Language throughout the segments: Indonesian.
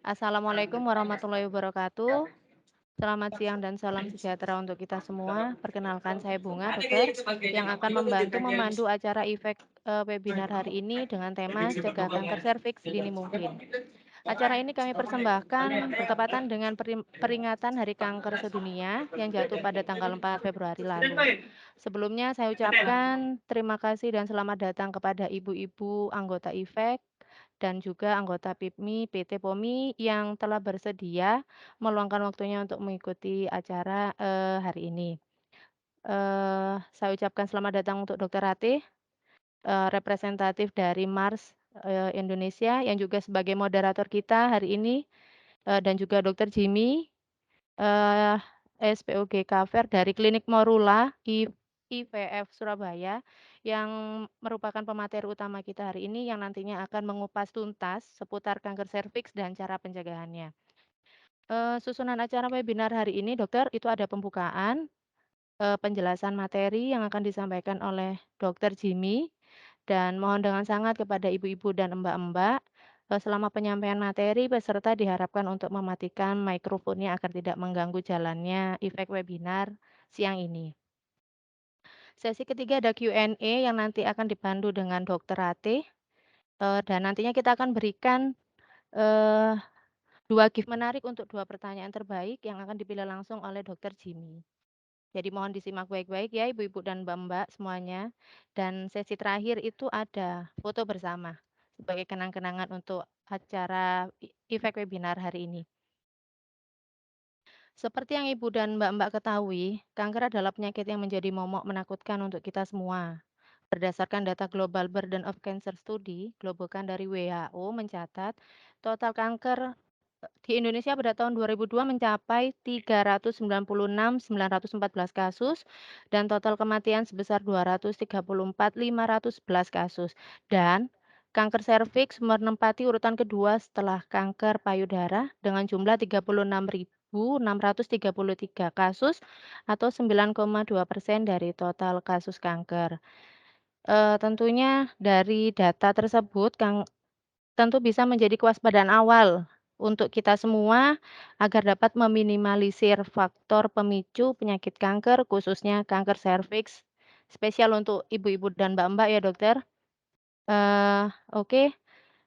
Assalamualaikum warahmatullahi wabarakatuh. Selamat siang dan salam sejahtera untuk kita semua. Perkenalkan saya Bunga, dokter, yang akan membantu memandu acara webinar hari ini dengan tema Cegah Kanker Serviks Sedini Mungkin. Acara ini kami persembahkan bertepatan dengan peringatan Hari Kanker Sedunia yang jatuh pada tanggal 4 Februari lalu. Sebelumnya saya ucapkan terima kasih dan selamat datang kepada ibu-ibu anggota IFEK dan juga anggota PIPMI PT POMI yang telah bersedia meluangkan waktunya untuk mengikuti acara, hari ini. Saya ucapkan selamat datang untuk Dokter Ratih, representatif dari MARS, Indonesia yang juga sebagai moderator kita hari ini, dan juga Dokter Jimmy, eee, SPOG Cover dari Klinik Morula IVF Surabaya, yang merupakan pemateri utama kita hari ini yang nantinya akan mengupas tuntas seputar kanker serviks dan cara pencegahannya. Susunan acara webinar hari ini, Dokter, itu ada pembukaan, penjelasan materi yang akan disampaikan oleh Dokter Jimmy, dan mohon dengan sangat kepada ibu-ibu dan mbak-mbak, selama penyampaian materi peserta diharapkan untuk mematikan mikrofonnya agar tidak mengganggu jalannya efek webinar siang ini. Sesi ketiga ada Q&A yang nanti akan dipandu dengan Dokter Ratih, dan nantinya kita akan berikan, eee, 2 gift menarik untuk 2 pertanyaan terbaik yang akan dipilih langsung oleh Dokter Jimmy. Jadi mohon disimak baik-baik ya ibu-ibu dan mbak-mbak semuanya. Dan sesi terakhir itu ada foto bersama sebagai kenang-kenangan untuk acara efek webinar hari ini. Seperti yang ibu dan mbak-mbak ketahui, kanker adalah penyakit yang menjadi momok menakutkan untuk kita semua. Berdasarkan data Global Burden of Cancer Study, Globokan dari WHO mencatat total kanker di Indonesia pada tahun 2002 mencapai 396.914 kasus dan total kematian sebesar 234.511 kasus. Dan kanker serviks menempati urutan kedua setelah kanker payudara dengan jumlah 36.633 kasus atau 9,2% dari total kasus kanker. Tentunya dari data tersebut tentu bisa menjadi kewaspadaan awal untuk kita semua agar dapat meminimalisir faktor pemicu penyakit kanker, khususnya kanker serviks, spesial untuk ibu-ibu dan mbak-mbak ya, dokter. Oke,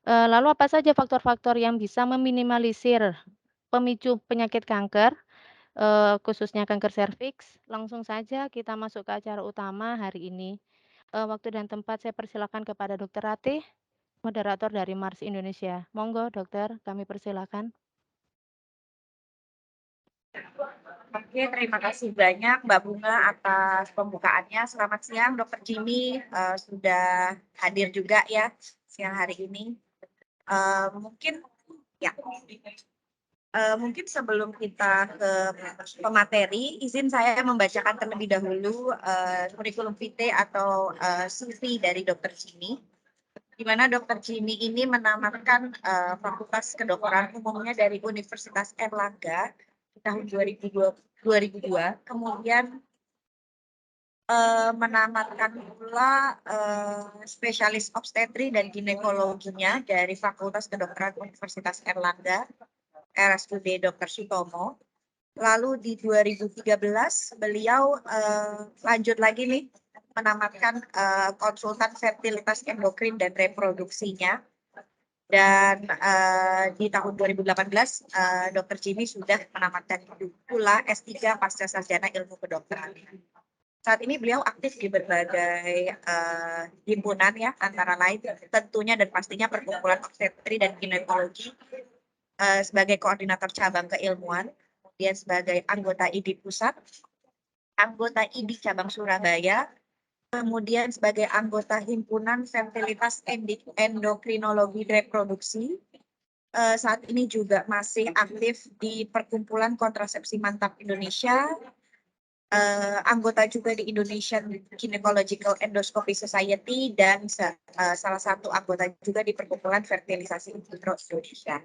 lalu apa saja faktor-faktor yang bisa meminimalisir pemicu penyakit kanker, khususnya kanker serviks? Langsung saja kita masuk ke acara utama hari ini. Waktu dan tempat saya persilakan kepada Dokter Ratih. Moderator dari Mars Indonesia. Monggo dokter, kami persilakan. Oke, terima kasih banyak Mbak Bunga atas pembukaannya. Selamat siang Dokter Jimmy, sudah hadir juga ya siang hari ini. Mungkin ya, mungkin sebelum kita ke pemateri, izin saya membacakan terlebih dahulu kurikulum vitae atau CV dari Dokter Jimmy, di mana Dokter Jimmy ini menamatkan Fakultas Kedokteran Umumnya dari Universitas Erlangga di tahun 2002, kemudian menamatkan pula spesialis obstetri dan ginekologinya dari Fakultas Kedokteran Universitas Erlangga, RSUD Dr. Sutomo. Lalu di 2013 beliau lanjut lagi nih menamatkan konsultan fertilitas endokrin dan reproduksinya. Dan di tahun 2018 Dr. Jimmy sudah menamatkan pula S3 pasca sarjana ilmu kedokteran. Saat ini beliau aktif di berbagai himpunan ya, antara lain tentunya dan pastinya Perkumpulan Obstetri dan Ginekologi sebagai koordinator cabang keilmuan, kemudian sebagai anggota IDI Pusat, anggota IDI Cabang Surabaya, kemudian sebagai anggota Himpunan Fertilitas Endokrinologi Reproduksi. Saat ini juga masih aktif di Perkumpulan Kontrasepsi Mantap Indonesia, anggota juga di Indonesian Gynecological Endoscopy Society, dan salah satu anggota juga di Perkumpulan Fertilisasi in Vitro Indonesia.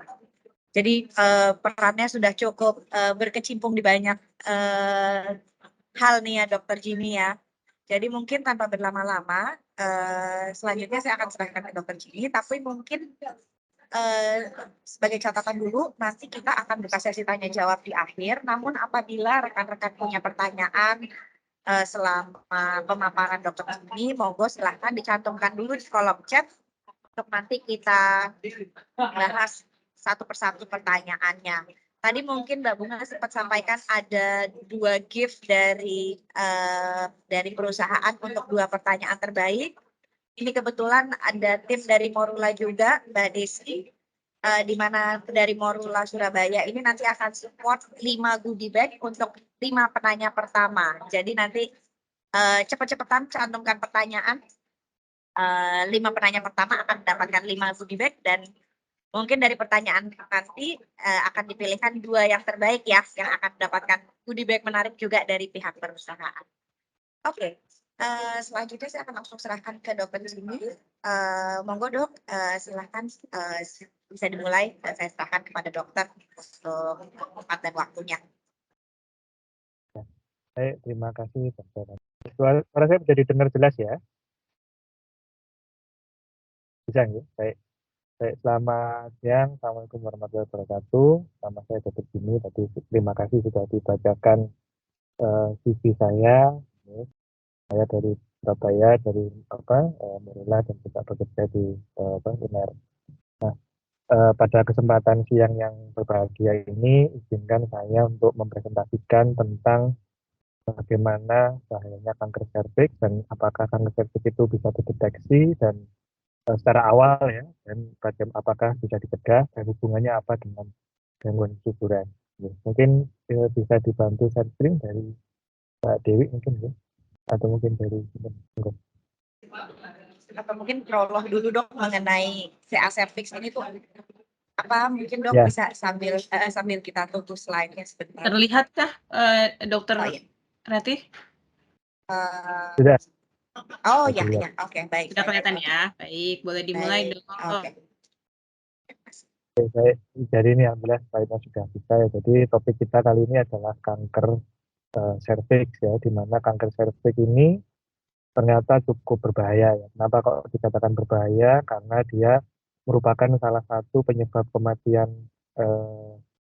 Jadi perannya sudah cukup berkecimpung di banyak hal nih ya Dokter Jimmy ya. Jadi mungkin tanpa berlama-lama, selanjutnya saya akan serahkan ke Dokter Jimmy, tapi mungkin sebagai catatan dulu, nanti kita akan buka sesi tanya jawab di akhir. Namun apabila rekan-rekan punya pertanyaan selama pemaparan dokter ini, monggo silahkan dicantumkan dulu di kolom chat untuk nanti kita bahas satu persatu pertanyaannya. Tadi mungkin Mbak Bunga sempat sampaikan ada 2 gift dari perusahaan untuk 2 pertanyaan terbaik. Ini kebetulan ada tim dari Morula juga, Mbak Desi, di mana dari Morula Surabaya ini nanti akan support 5 goodie bag untuk 5 penanya pertama. Jadi nanti cepat-cepatan cantumkan pertanyaan. 5 penanya pertama akan mendapatkan 5 goodie bag, dan mungkin dari pertanyaan nanti akan dipilihkan 2 yang terbaik ya, yang akan mendapatkan goodie bag menarik juga dari pihak perusahaan. Oke, selanjutnya saya akan langsung serahkan ke dokter di sini. Monggo dok, silahkan bisa dimulai, dan saya serahkan kepada dokter untuk tempat dan waktunya. Baik, terima kasih dokter. Suara saya bisa didengar jelas ya? Bisa ya? Baik. Baik, selamat siang. Assalamualaikum warahmatullahi wabarakatuh. Nama saya Dr. Jimmy. Tadi terima kasih sudah dibacakan CV saya. Saya dari Surabaya, dari Morula, dan juga bekerja di UNER. Nah, pada kesempatan siang yang berbahagia ini, izinkan saya untuk mempresentasikan tentang bagaimana bahayanya kanker serviks dan apakah kanker serviks itu bisa dideteksi dan secara awal ya, dan apakah bisa dicegah dan hubungannya apa dengan gangguan kesuburan. Mungkin bisa dibantu share screen dari Mbak Dewi mungkin ya, atau mungkin dari Atau mungkin prolog dulu dok mengenai CA cervix ini tuh apa, mungkin dok ya. bisa sambil kita tunggu slide-nya sebentar. Terlihatkah dokter Rati? Sudah. Oh ya, oke, baik. Sudah kelihatan ya, baik, boleh dimulai dong. Oke. Baik, jadi ini alhamdulillah slide-nya sudah bisa ya. Jadi topik kita kali ini adalah kanker serviks ya, di mana kanker serviks ini ternyata cukup berbahaya ya. Kenapa kok dikatakan berbahaya? Karena dia merupakan salah satu penyebab kematian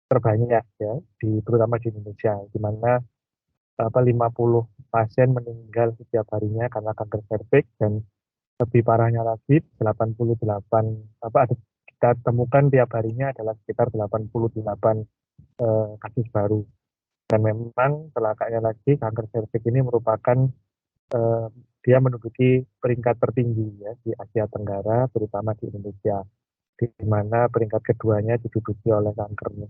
terbanyak ya, terutama di Indonesia, di mana 50 pasien meninggal setiap harinya karena kanker serviks, dan lebih parahnya lagi 88 kita temukan tiap harinya adalah sekitar 88 kasus baru. Dan memang celakanya lagi kanker serviks ini merupakan dia menduduki peringkat tertinggi ya di Asia Tenggara, terutama di Indonesia, di mana peringkat keduanya diduduki oleh kanker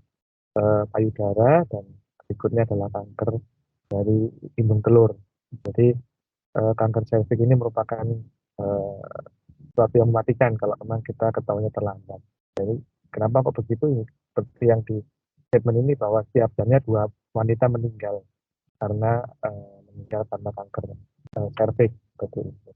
payudara, dan berikutnya adalah kanker dari indung telur. Jadi kanker serviks ini merupakan sesuatu yang mematikan kalau memang kita ketahuinya terlambat. Jadi kenapa kok begitu? Seperti yang di statement ini, bahwa setiap jamnya 2 wanita meninggal karena kanker serviks seperti itu.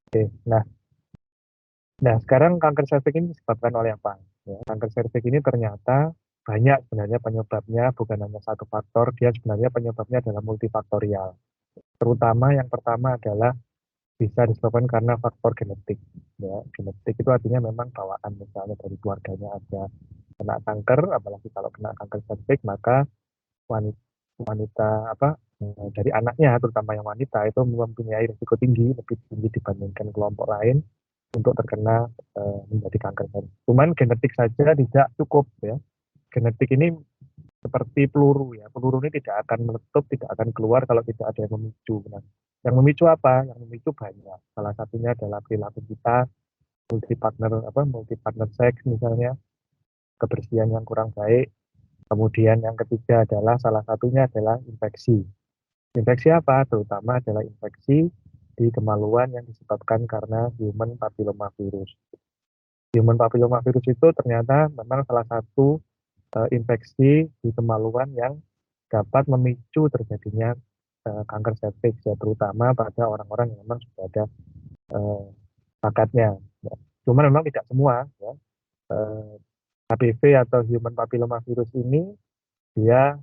Oke, nah sekarang kanker serviks ini disebabkan oleh apa? Ya, kanker serviks ini ternyata banyak sebenarnya penyebabnya, bukan hanya satu faktor. Dia sebenarnya penyebabnya adalah multifaktorial. Terutama yang pertama adalah bisa disebabkan karena faktor genetik. Ya, genetik itu artinya memang bawaan, misalnya dari keluarganya ada kena kanker, apalagi kalau kena kanker serviks, maka wanita dari anaknya, terutama yang wanita, itu mempunyai risiko tinggi, lebih tinggi dibandingkan kelompok lain untuk terkena menjadi kanker serviks. Cuman genetik saja tidak cukup ya. Genetik ini seperti peluru ya. Peluru ini tidak akan meletup, tidak akan keluar kalau tidak ada yang memicu. Nah, yang memicu apa? Yang memicu banyak. Salah satunya adalah perilaku kita, multi partner seks misalnya, kebersihan yang kurang baik. Kemudian yang ketiga adalah salah satunya adalah infeksi. Infeksi apa? Terutama adalah infeksi di kemaluan yang disebabkan karena human papillomavirus. Human papillomavirus itu ternyata memang salah satu infeksi di kemaluan yang dapat memicu terjadinya kanker serviks ya, terutama pada orang-orang yang memang sudah ada bakatnya. Ya. Cuma memang tidak semua ya. HPV atau human papillomavirus ini dia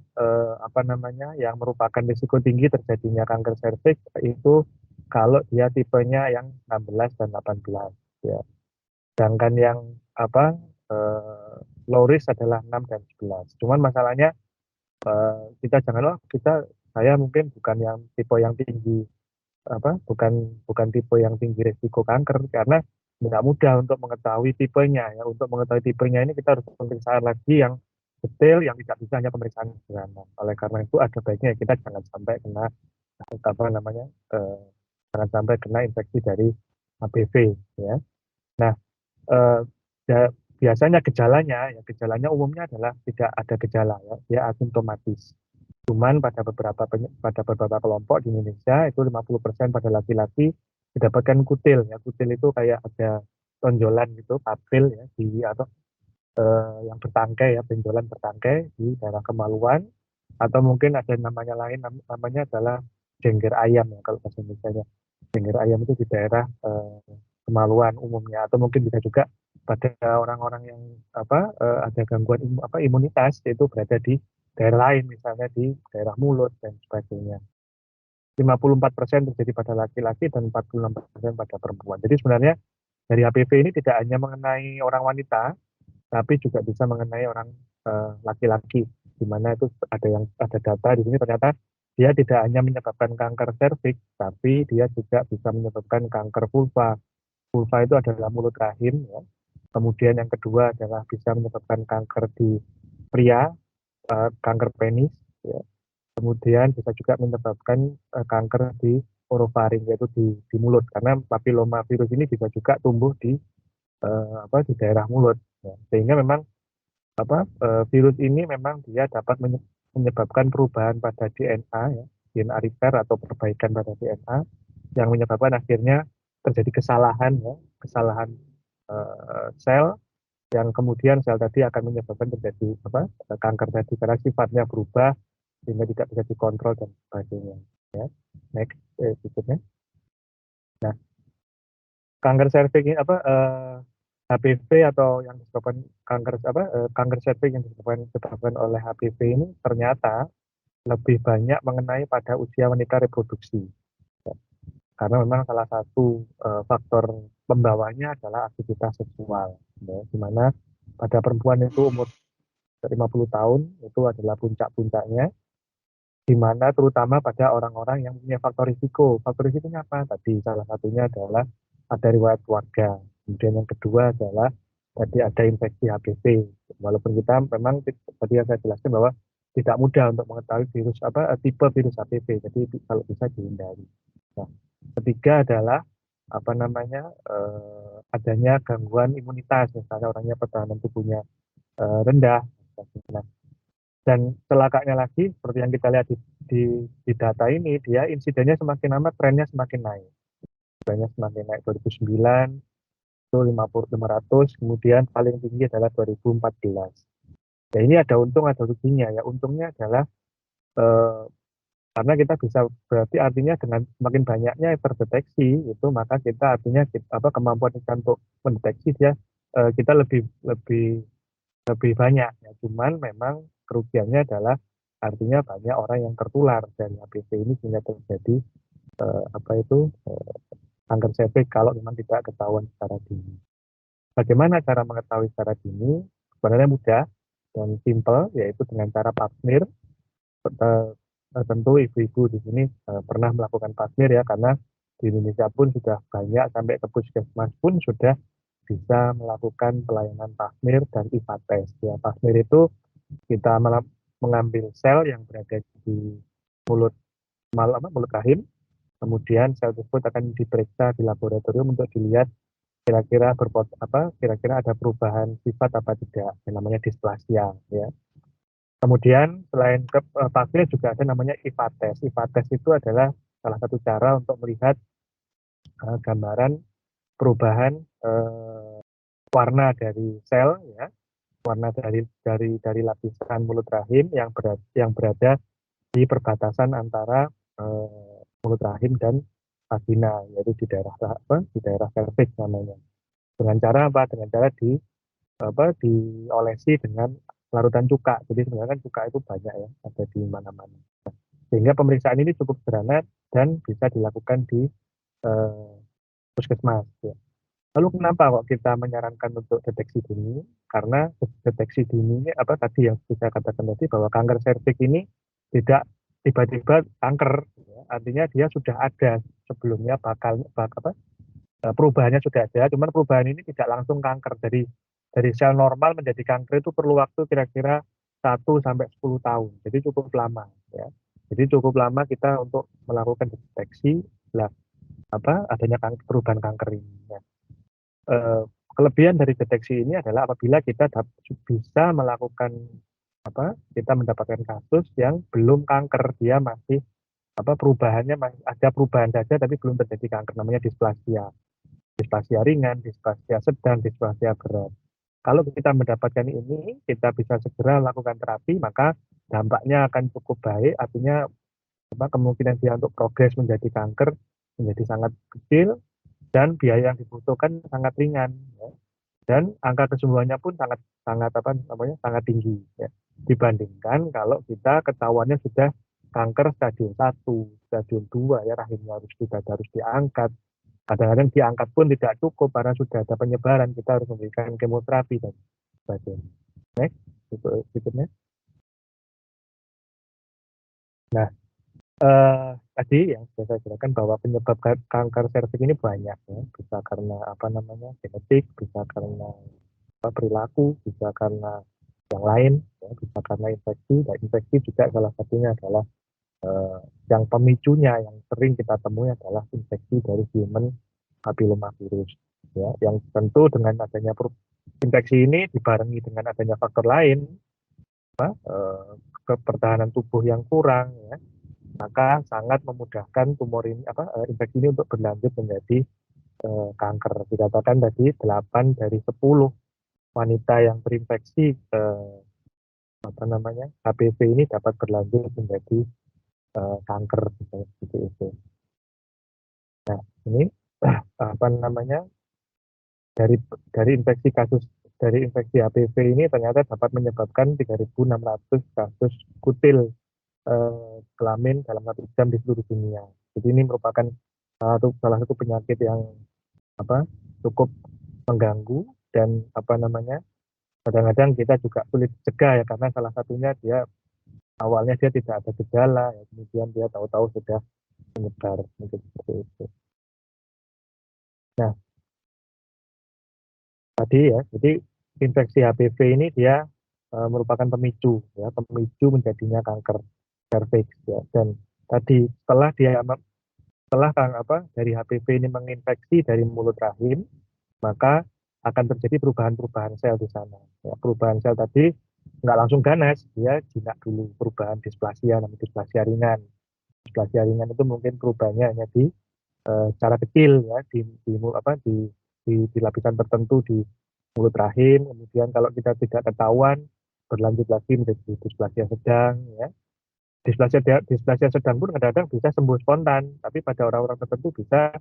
yang merupakan risiko tinggi terjadinya kanker serviks itu kalau dia tipenya yang 16 dan 18 ya. Sedangkan yang apa low risk adalah 6 dan 11. Cuman masalahnya kita jangan saya mungkin bukan yang tipe yang tinggi bukan tipe yang tinggi resiko kanker karena nggak mudah untuk mengetahui tipenya ya. Untuk mengetahui tipenya ini kita harus pemeriksaan lagi yang detail yang tidak bisa hanya pemeriksaan sederhana. Oleh karena itu ada baiknya kita jangan sampai kena jangan sampai kena infeksi dari HPV ya. Nah, eh, biasanya gejalanya umumnya adalah tidak ada gejala ya, dia asimptomatis. Cuman pada beberapa kelompok di Indonesia itu 50% pada laki-laki didapatkan kutil ya. Kutil itu kayak ada tonjolan gitu, papil ya atau yang bertangkai ya, benjolan bertangkai di daerah kemaluan atau mungkin ada namanya lain namanya adalah jengger ayam ya kalau bahasa Indonesia. Jengger ayam itu di daerah kemaluan umumnya atau mungkin bisa juga pada orang-orang yang ada gangguan imunitas itu berada di daerah lain misalnya di daerah mulut dan sebagainya. 54% terjadi pada laki-laki dan 46% pada perempuan. Jadi sebenarnya dari HPV ini tidak hanya mengenai orang wanita, tapi juga bisa mengenai orang laki-laki, di mana itu ada data di sini ternyata dia tidak hanya menyebabkan kanker serviks, tapi dia juga bisa menyebabkan kanker vulva. Vulva itu adalah mulut rahim, ya. Kemudian yang kedua adalah bisa menyebabkan kanker di pria, kanker penis, ya. Kemudian bisa juga menyebabkan kanker di orofaring, yaitu di mulut, karena papiloma virus ini bisa juga tumbuh di daerah mulut, ya. Sehingga memang virus ini memang dia dapat menyebabkan perubahan pada DNA, ya, DNA repair atau perbaikan pada DNA yang menyebabkan akhirnya terjadi kesalahan sel yang kemudian sel tadi akan menyebabkan terjadi kanker tadi karena sifatnya berubah sehingga tidak bisa dikontrol dan sebagainya. Ya. Next berikutnya. Nah, kanker serviks ini HPV atau yang disebabkan kanker serviks yang disebabkan oleh HPV ini ternyata lebih banyak mengenai pada usia wanita reproduksi. Ya. Karena memang salah satu faktor pembawanya adalah aktivitas seksual, ya, di mana pada perempuan itu umur 50 tahun itu adalah puncak-puncaknya, di mana terutama pada orang-orang yang punya faktor risiko. Faktor risikonya apa? Tadi salah satunya adalah ada riwayat keluarga. Kemudian yang kedua adalah tadi ada infeksi HPV. Walaupun kita memang tadi yang saya jelaskan bahwa tidak mudah untuk mengetahui tipe virus HPV. Jadi kalau bisa dihindari. Nah, ketiga adalah adanya gangguan imunitas, misalnya orangnya pertahanan tubuhnya rendah. Nah, dan celakanya lagi seperti yang kita lihat di data ini, dia insidennya semakin lama trennya semakin naik. Trennya semakin naik 2009 itu 500, kemudian paling tinggi adalah 2014. Ya ini ada untung ada ruginya ya. Untungnya adalah karena kita bisa berarti artinya dengan semakin banyaknya terdeteksi itu maka kita artinya kemampuan kita untuk mendeteksi dia kita lebih banyak ya. Cuman memang kerugiannya adalah artinya banyak orang yang tertular dari HPV ini sehingga terjadi kanker serviks kalau memang tidak ketahuan secara dini. Bagaimana cara mengetahui secara dini? Sebenarnya mudah dan simple, yaitu dengan cara pap smear. Tentu ibu-ibu di sini pernah melakukan pap smear ya, karena di Indonesia pun sudah banyak sampai ke puskesmas pun sudah bisa melakukan pelayanan pap smear dan IVA test. Ya, pap smear itu kita mengambil sel yang berada di mulut rahim, kemudian sel tersebut akan diperiksa di laboratorium untuk dilihat kira-kira ada perubahan sifat apa tidak, yang namanya displasia ya. Kemudian selain pap smear juga ada namanya IVA test. IVA test itu adalah salah satu cara untuk melihat gambaran perubahan warna dari sel ya, warna dari lapisan mulut rahim yang berada di perbatasan antara mulut rahim dan vagina, yaitu di daerah serviks namanya. Dengan cara apa? Dengan cara diolesi dengan larutan cuka. Jadi sebenarnya kan cuka itu banyak ya, ada di mana-mana. Sehingga pemeriksaan ini cukup sederhana dan bisa dilakukan di puskesmas. Ya. Lalu kenapa kok kita menyarankan untuk deteksi dini? Karena deteksi dini ini apa tadi yang saya katakan tadi bahwa kanker serviks ini tidak tiba-tiba kanker, ya. Artinya dia sudah ada sebelumnya perubahannya sudah ada, cuman perubahan ini tidak langsung kanker dari sel normal menjadi kanker itu perlu waktu kira-kira 1 sampai 10 tahun, jadi cukup lama, ya. Jadi cukup lama kita untuk melakukan deteksi adanya perubahan kanker ini. Ya. Kelebihan dari deteksi ini adalah apabila kita bisa melakukan kita mendapatkan kasus yang belum kanker, dia masih perubahannya masih ada perubahan saja tapi belum terjadi kanker, namanya displasia ringan, displasia sedang, displasia berat. Kalau kita mendapatkan ini, kita bisa segera lakukan terapi, maka dampaknya akan cukup baik, artinya kemungkinan dia untuk progres menjadi kanker menjadi sangat kecil dan biaya yang dibutuhkan sangat ringan, ya. Dan angka kesembuhannya pun sangat tinggi, ya. Dibandingkan kalau kita ketahuannya sudah kanker stadium 1, stadium 2, ya, rahimnya harus diangkat. Kadang-kadang diangkat pun tidak cukup karena sudah ada penyebaran, kita harus memberikan kemoterapi dan sebagainya. Next, berikutnya. Nah, tadi yang sudah saya jelaskan bahwa penyebab kanker serviks ini banyak, ya. Bisa karena genetik, bisa karena perilaku, bisa karena yang lain, ya. Bisa karena infeksi, dan infeksi juga salah satunya adalah yang pemicunya yang sering kita temui adalah infeksi dari human papillomavirus, ya, yang tentu dengan adanya infeksi ini dibarengi dengan adanya faktor lain, pertahanan tubuh yang kurang, ya, maka sangat memudahkan tumor ini infeksi ini untuk berlanjut menjadi kanker. Dikatakan tadi 8 dari 10 wanita yang terinfeksi HPV ini dapat berlanjut menjadi kanker, seperti itu. Nah, ini dari infeksi HPV ini ternyata dapat menyebabkan 3.600 kasus kutil kelamin dalam 1 jam di seluruh dunia. Jadi ini merupakan salah satu penyakit yang cukup mengganggu dan kadang-kadang kita juga sulit cegah, ya, karena salah satunya awalnya dia tidak ada gejala, ya, kemudian dia tahu-tahu sudah menyebar, mungkin seperti itu. Nah, tadi, ya, jadi infeksi HPV ini dia merupakan pemicu menjadinya kanker serviks, ya. Dan tadi setelah dari HPV ini menginfeksi dari mulut rahim, maka akan terjadi perubahan-perubahan sel di sana. Ya, perubahan sel tadi nggak langsung ganas, dia jinak dulu, perubahan displasia, namanya displasia ringan. Displasia ringan itu mungkin perubahannya hanya di secara kecil, ya, di lapisan tertentu di mulut rahim. Kemudian kalau kita tidak ketahuan, berlanjut lagi menjadi displasia sedang, ya. Displasia sedang pun kadang-kadang bisa sembuh spontan, tapi pada orang-orang tertentu bisa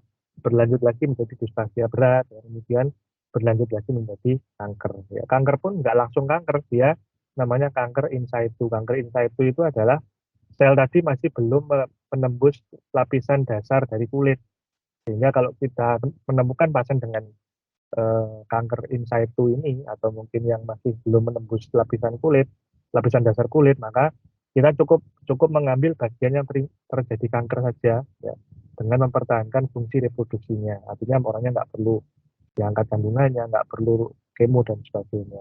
berlanjut lagi menjadi displasia berat, ya. Kemudian berlanjut lagi menjadi kanker. Ya, kanker pun nggak langsung kanker, dia namanya kanker in situ. Kanker in situ itu adalah sel tadi masih belum menembus lapisan dasar dari kulit. Sehingga kalau kita menemukan pasien dengan kanker in situ ini, atau mungkin yang masih belum menembus lapisan dasar kulit, maka kita cukup mengambil bagian yang terjadi kanker saja, ya, dengan mempertahankan fungsi reproduksinya. Artinya orangnya nggak perlu diangkat kandungannya, nggak perlu kemo dan sebagainya,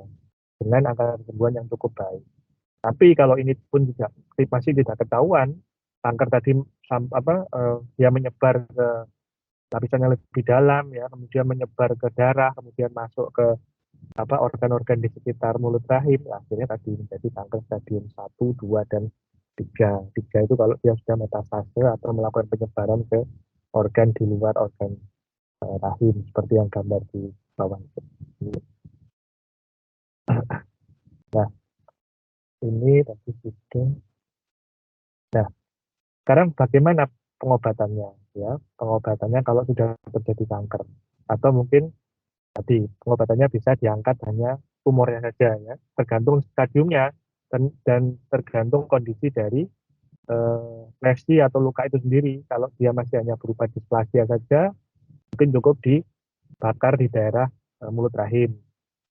dengan angka kesembuhan yang cukup baik. Tapi kalau ini pun masih tidak ketahuan, kanker tadi dia menyebar ke lapisan yang lebih dalam, ya, kemudian menyebar ke darah, kemudian masuk ke organ-organ di sekitar mulut rahim, akhirnya tadi menjadi kanker stadium 1, 2, dan 3. 3 itu kalau dia sudah metastase atau melakukan penyebaran ke organ di luar organ rahim, seperti yang gambar di bawah itu. Nah, ini tadi sudah. Nah, sekarang bagaimana pengobatannya, ya? Pengobatannya kalau sudah terjadi kanker, atau mungkin tadi pengobatannya bisa diangkat hanya tumornya saja, ya, tergantung stadiumnya dan tergantung kondisi dari lesi atau luka itu sendiri. Kalau dia masih hanya berupa displasia saja, mungkin cukup dibakar di daerah mulut rahim,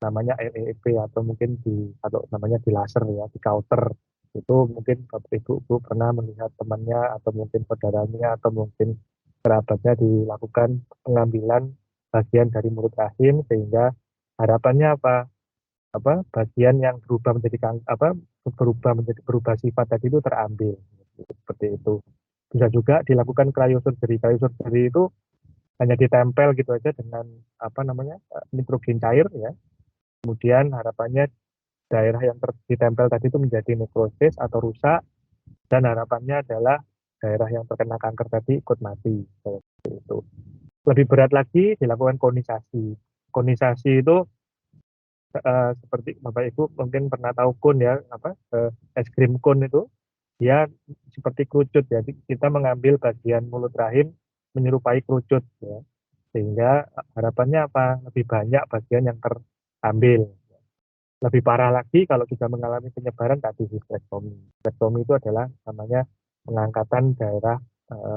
namanya LEEP, atau mungkin atau namanya di laser ya, di kauter. Itu mungkin Bapak Ibu pernah melihat temannya atau mungkin saudaranya atau mungkin kerabatnya dilakukan pengambilan bagian dari mulut rahim, sehingga harapannya bagian yang berubah sifat tadi itu terambil, seperti itu. Bisa juga dilakukan cryosurgery. Cryosurgery itu hanya ditempel gitu aja dengan nitrogen cair ya. Kemudian harapannya daerah yang ditempel tadi itu menjadi nekrosis atau rusak, dan harapannya adalah daerah yang terkena kanker tadi ikut mati, seperti itu. Lebih berat lagi dilakukan konisasi. Konisasi itu seperti Bapak Ibu mungkin pernah tahu cone ya, es krim cone itu dia seperti kerucut ya. Kita mengambil bagian mulut rahim menyerupai kerucut ya, sehingga harapannya lebih banyak bagian yang terambil. Lebih parah lagi kalau sudah mengalami penyebaran tadi histrektomi. Histrektomi itu adalah namanya pengangkatan daerah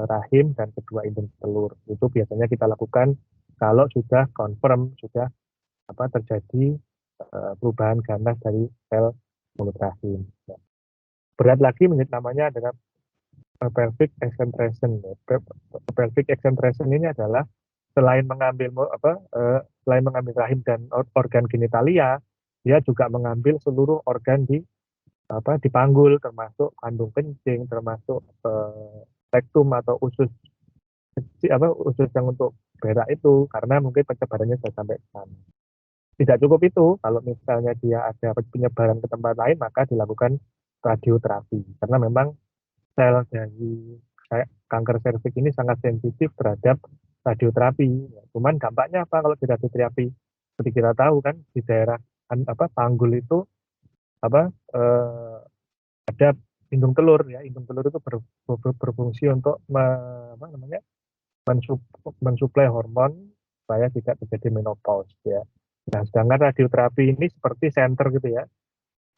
rahim dan kedua indung telur. Itu biasanya kita lakukan kalau sudah confirm sudah terjadi perubahan ganas dari sel mulut rahim. Ya. Berat lagi namanya adalah pelvic excentration. Pelvic excentration ini adalah selain mengambil rahim dan organ genitalia, dia juga mengambil seluruh organ di panggul, termasuk kandung kencing, termasuk rektum atau usus yang untuk berak itu, karena mungkin penyebarannya sudah sampai ke sana. Tidak cukup itu, kalau misalnya dia ada penyebaran ke tempat lain, maka dilakukan radioterapi. Karena memang sel dari kanker serviks ini sangat sensitif terhadap radioterapi. Cuman dampaknya apa kalau di radioterapi? Seperti kita tahu kan, di daerah panggul itu ada indung telur ya. Indung telur itu berfungsi untuk mensuplai hormon supaya tidak terjadi menopause ya. Nah, sedangkan radioterapi ini seperti senter gitu ya.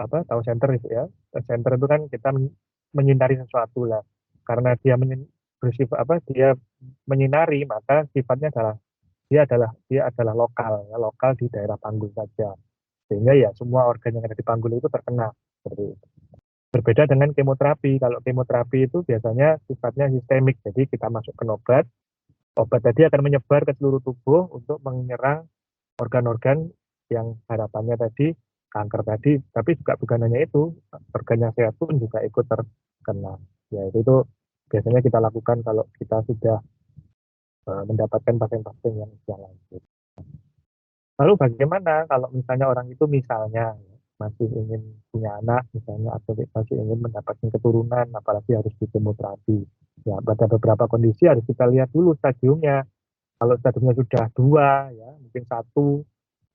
Tahu senter itu ya? Senter itu kan kita menyinari sesuatu lah. Karena dia dia menyinari, maka sifatnya dia adalah lokal ya, lokal di daerah panggul saja. Sehingga ya semua organ yang ada di panggul itu terkena. Seperti itu. Berbeda dengan kemoterapi. Kalau kemoterapi itu biasanya sifatnya sistemik. Jadi kita masukkan obat tadi akan menyebar ke seluruh tubuh untuk menyerang organ-organ yang harapannya tadi kanker tadi, tapi juga bukan hanya itu, organ yang sehat pun juga ikut terkena. Ya itu biasanya kita lakukan kalau kita sudah mendapatkan pasien-pasien yang usia lanjut. Lalu bagaimana kalau misalnya orang itu masih ingin punya anak misalnya, atau masih ingin mendapatkan keturunan, apalagi harus di kemoterapi. Ya, pada beberapa kondisi harus kita lihat dulu stadiumnya. Kalau stadiumnya sudah 2 ya, mungkin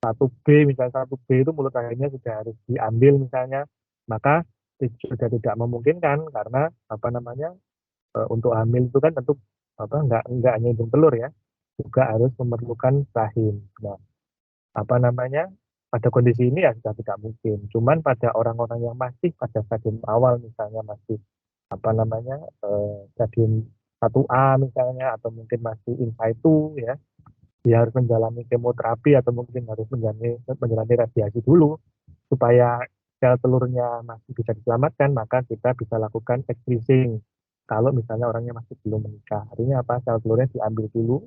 1B, misalnya 1B itu mulut rahimnya sudah harus diambil misalnya, maka sudah tidak memungkinkan, karena untuk hamil itu kan tentu enggak hanya indung telur ya, juga harus memerlukan rahim. Nah, pada kondisi ini ya sudah tidak mungkin. Cuman pada orang-orang yang masih pada stadium awal, misalnya masih stadium 1A misalnya, atau mungkin masih in situ ya, dia harus menjalani kemoterapi atau mungkin harus menjalani radiasi dulu supaya sel telurnya masih bisa diselamatkan, maka kita bisa lakukan egg freezing. Kalau misalnya orangnya masih belum menikah, artinya sel telurnya diambil dulu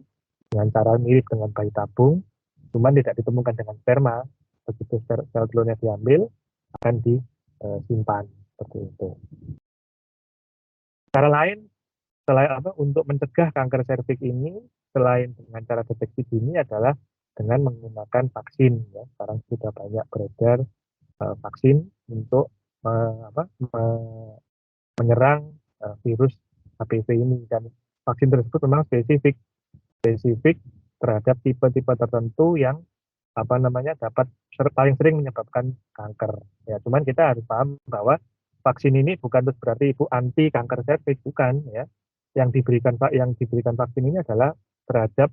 dengan cara mirip dengan bayi tabung, cuman tidak ditemukan dengan sperma. Begitu sel telurnya diambil, akan disimpan seperti itu. Cara lain untuk mencegah kanker serviks ini, selain dengan cara deteksi dini, adalah dengan menggunakan vaksin ya. Sekarang sudah banyak beredar vaksin untuk menyerang virus HPV ini, dan vaksin tersebut memang spesifik terhadap tipe-tipe tertentu yang dapat paling sering menyebabkan kanker. Ya, cuman kita harus paham bahwa vaksin ini bukan berarti ibu anti kanker serviks, bukan ya. Yang diberikan vaksin ini adalah terhadap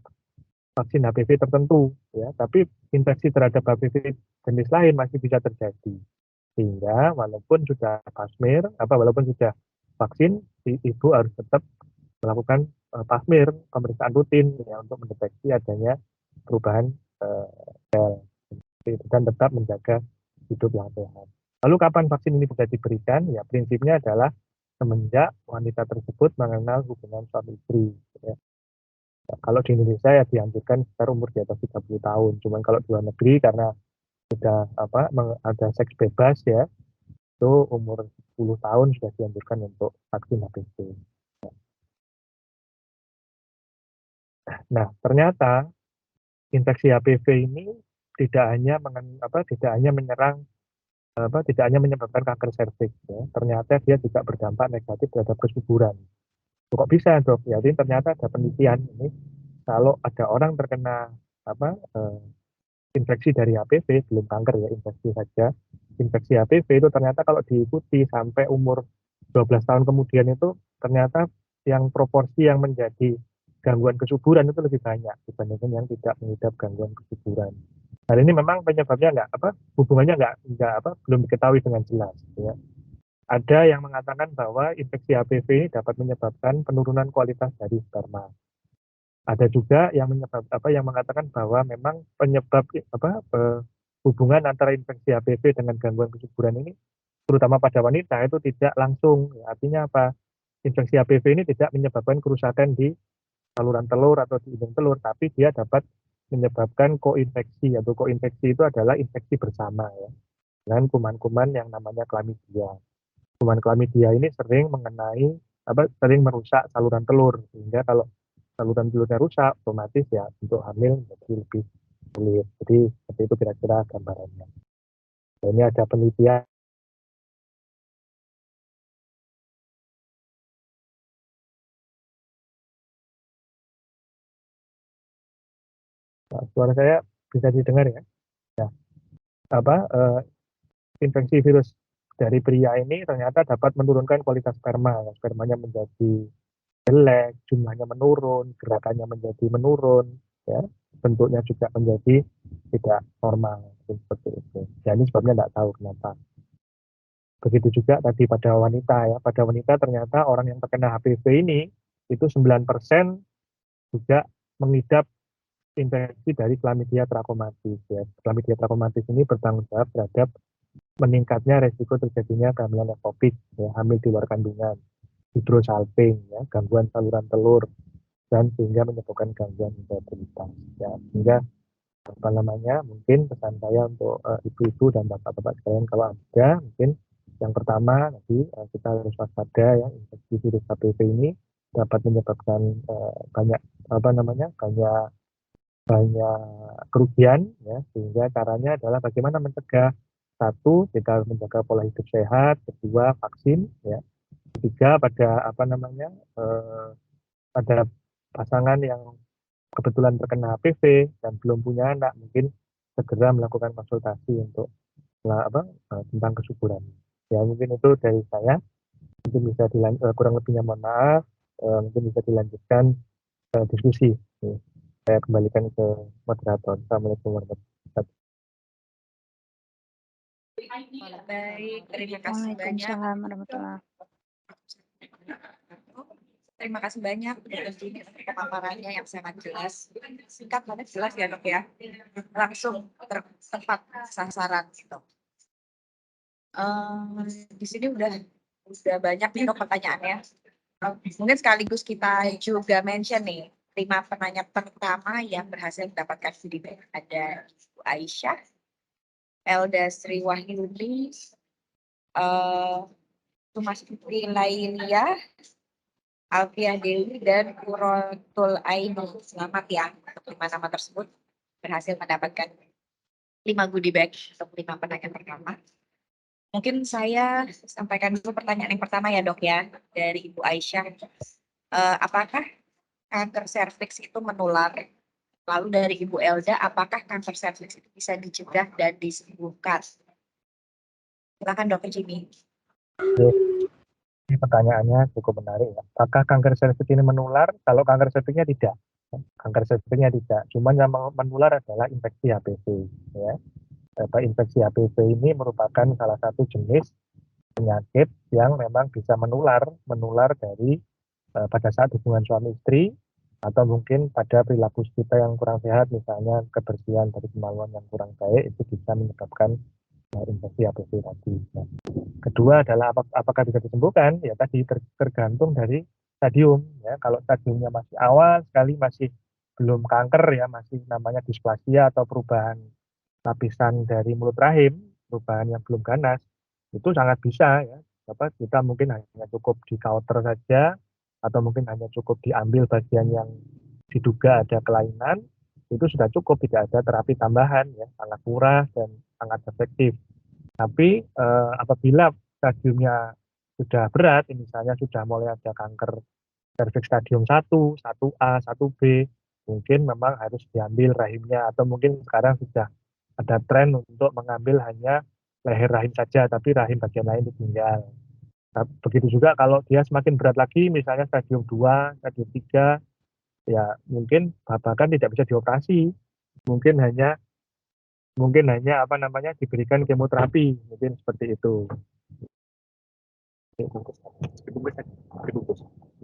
vaksin HPV tertentu ya, tapi infeksi terhadap HPV jenis lain masih bisa terjadi. Sehingga walaupun sudah walaupun sudah vaksin, ibu harus tetap melakukan pasmir, pemeriksaan rutin ya untuk mendeteksi adanya perubahan sel dan tetap menjaga hidup yang sehat. Lalu kapan vaksin ini bisa diberikan? Ya prinsipnya adalah semenjak wanita tersebut mengenal hubungan suami istri. Ya. Kalau di Indonesia ya dianjurkan sekitar umur di atas 30 tahun. Cuman kalau di luar negeri karena sudah ada seks bebas ya, itu umur 10 tahun sudah dianjurkan untuk vaksin HPV. Nah, ternyata infeksi HPV ini tidak hanya menyerang tidak hanya menyebabkan kanker serviks ya, ternyata dia juga berdampak negatif terhadap kesuburan. Kok bisa dok? Ya, ini ternyata ada penelitian ini kalau ada orang terkena infeksi dari HPV, belum kanker ya, infeksi saja. Infeksi HPV itu ternyata kalau diikuti sampai umur 12 tahun kemudian itu ternyata yang proporsi yang menjadi gangguan kesuburan itu lebih banyak dibandingkan yang tidak mengidap gangguan kesuburan. Hal ini memang penyebabnya hubungannya belum diketahui dengan jelas. Ya. Ada yang mengatakan bahwa infeksi HPV ini dapat menyebabkan penurunan kualitas dari sperma. Ada juga yang mengatakan bahwa memang penyebab hubungan antara infeksi HPV dengan gangguan kesuburan ini, terutama pada wanita itu tidak langsung. Ya, artinya apa? Infeksi HPV ini tidak menyebabkan kerusakan di saluran telur atau di indung telur, tapi dia dapat menyebabkan koinfeksi atau koinfeksi itu adalah infeksi bersama ya dengan kuman-kuman yang namanya chlamydia. Kuman chlamydia ini sering merusak saluran telur sehingga kalau saluran telurnya rusak otomatis ya untuk hamil menjadi lebih sulit. Jadi seperti itu kira-kira gambarannya. Nah, ini ada penelitian. Nah, suara saya bisa didengar ya? Ya. Infeksi virus dari pria ini ternyata dapat menurunkan kualitas sperma. Spermanya menjadi jelek, jumlahnya menurun, gerakannya menjadi menurun, ya, bentuknya juga menjadi tidak normal, seperti itu. Dan ini sebabnya tidak tahu kenapa. Begitu juga tadi pada wanita ya, pada wanita ternyata orang yang terkena HPV ini itu 9% juga mengidap infeksi dari Chlamydia trachomatis. Ya. Chlamydia trachomatis ini bertanggung jawab terhadap meningkatnya resiko terjadinya kehamilan ektopik, ya, hamil di luar kandungan, hidrosalping, ya, gangguan saluran telur, dan sehingga menyebabkan gangguan infertilitas. Ya, sehingga mungkin pesan saya untuk ibu-ibu dan bapak-bapak sekalian kalau ada, mungkin yang pertama nanti kita harus waspada ya, infeksi virus HPV ini dapat menyebabkan banyak kerugian ya, sehingga caranya adalah bagaimana mencegah. Satu, kita harus menjaga pola hidup sehat. Kedua, vaksin ya. Ketiga, pada pasangan yang kebetulan terkena HPV dan belum punya anak, mungkin segera melakukan konsultasi untuk tentang kesuburan. Ya mungkin itu dari saya. Mungkin bisa kurang lebihnya mohon maaf. Mungkin bisa dilanjutkan diskusi. Saya kembalikan ke moderator. Assalamualaikum warahmatullahi wabarakatuh. Baik, terima kasih banyak. Waalaikumsalam warahmatullahi Terima kasih banyak untuk pemaparannya yang sangat jelas, singkat banget jelas ya dok ya, langsung tepat sasaran gitu. Di sini udah banyak nih dok pertanyaannya. Mungkin sekaligus kita juga mention nih 5 penanya pertama yang berhasil mendapatkan feedback. Ada Ibu Aisyah, Elda Sri Wahyudi, Tumas Putri Lailia, Alfiah Dewi, dan Kurotul Aini. Selamat ya untuk 5 nama tersebut berhasil mendapatkan 5 goodie bag untuk 5 penanya pertama. Mungkin saya sampaikan dulu pertanyaan yang pertama ya dok ya, dari Ibu Aisyah. Apakah kanker serviks itu menular? Lalu dari Ibu Elda, apakah kanker serviks itu bisa dicegah dan disembuhkan? Silakan Dr. Jimmy. Ini pertanyaannya cukup menarik ya. Apakah kanker serviks ini menular? Kalau kanker serviksnya tidak. Kanker serviksnya tidak. Cuma yang menular adalah infeksi HPV. Ya. Infeksi HPV ini merupakan salah satu jenis penyakit yang memang bisa menular dari pada saat hubungan suami istri atau mungkin pada perilaku kita yang kurang sehat, misalnya kebersihan dari kemaluan yang kurang baik itu bisa menyebabkan infeksi HPV tadi. Nah, kedua adalah apakah bisa disembuhkan? Ya tadi tergantung dari stadium. Ya, kalau stadiumnya masih awal sekali, masih belum kanker ya, masih namanya displasia atau perubahan lapisan dari mulut rahim, perubahan yang belum ganas, itu sangat bisa ya. Kita mungkin hanya cukup di counter saja, atau mungkin hanya cukup diambil bagian yang diduga ada kelainan, itu sudah cukup, tidak ada terapi tambahan ya, sangat murah dan sangat efektif. Tapi apabila stadiumnya sudah berat, misalnya sudah mulai ada kanker serviks stadium 1, 1A, 1B, mungkin memang harus diambil rahimnya, atau mungkin sekarang sudah ada tren untuk mengambil hanya leher rahim saja, tapi rahim bagian lain ditinggal. Nah, begitu juga kalau dia semakin berat lagi, misalnya stadium 2, stadium 3, ya mungkin bahkan tidak bisa dioperasi, mungkin hanya apa namanya diberikan kemoterapi, mungkin seperti itu. Dibungkus.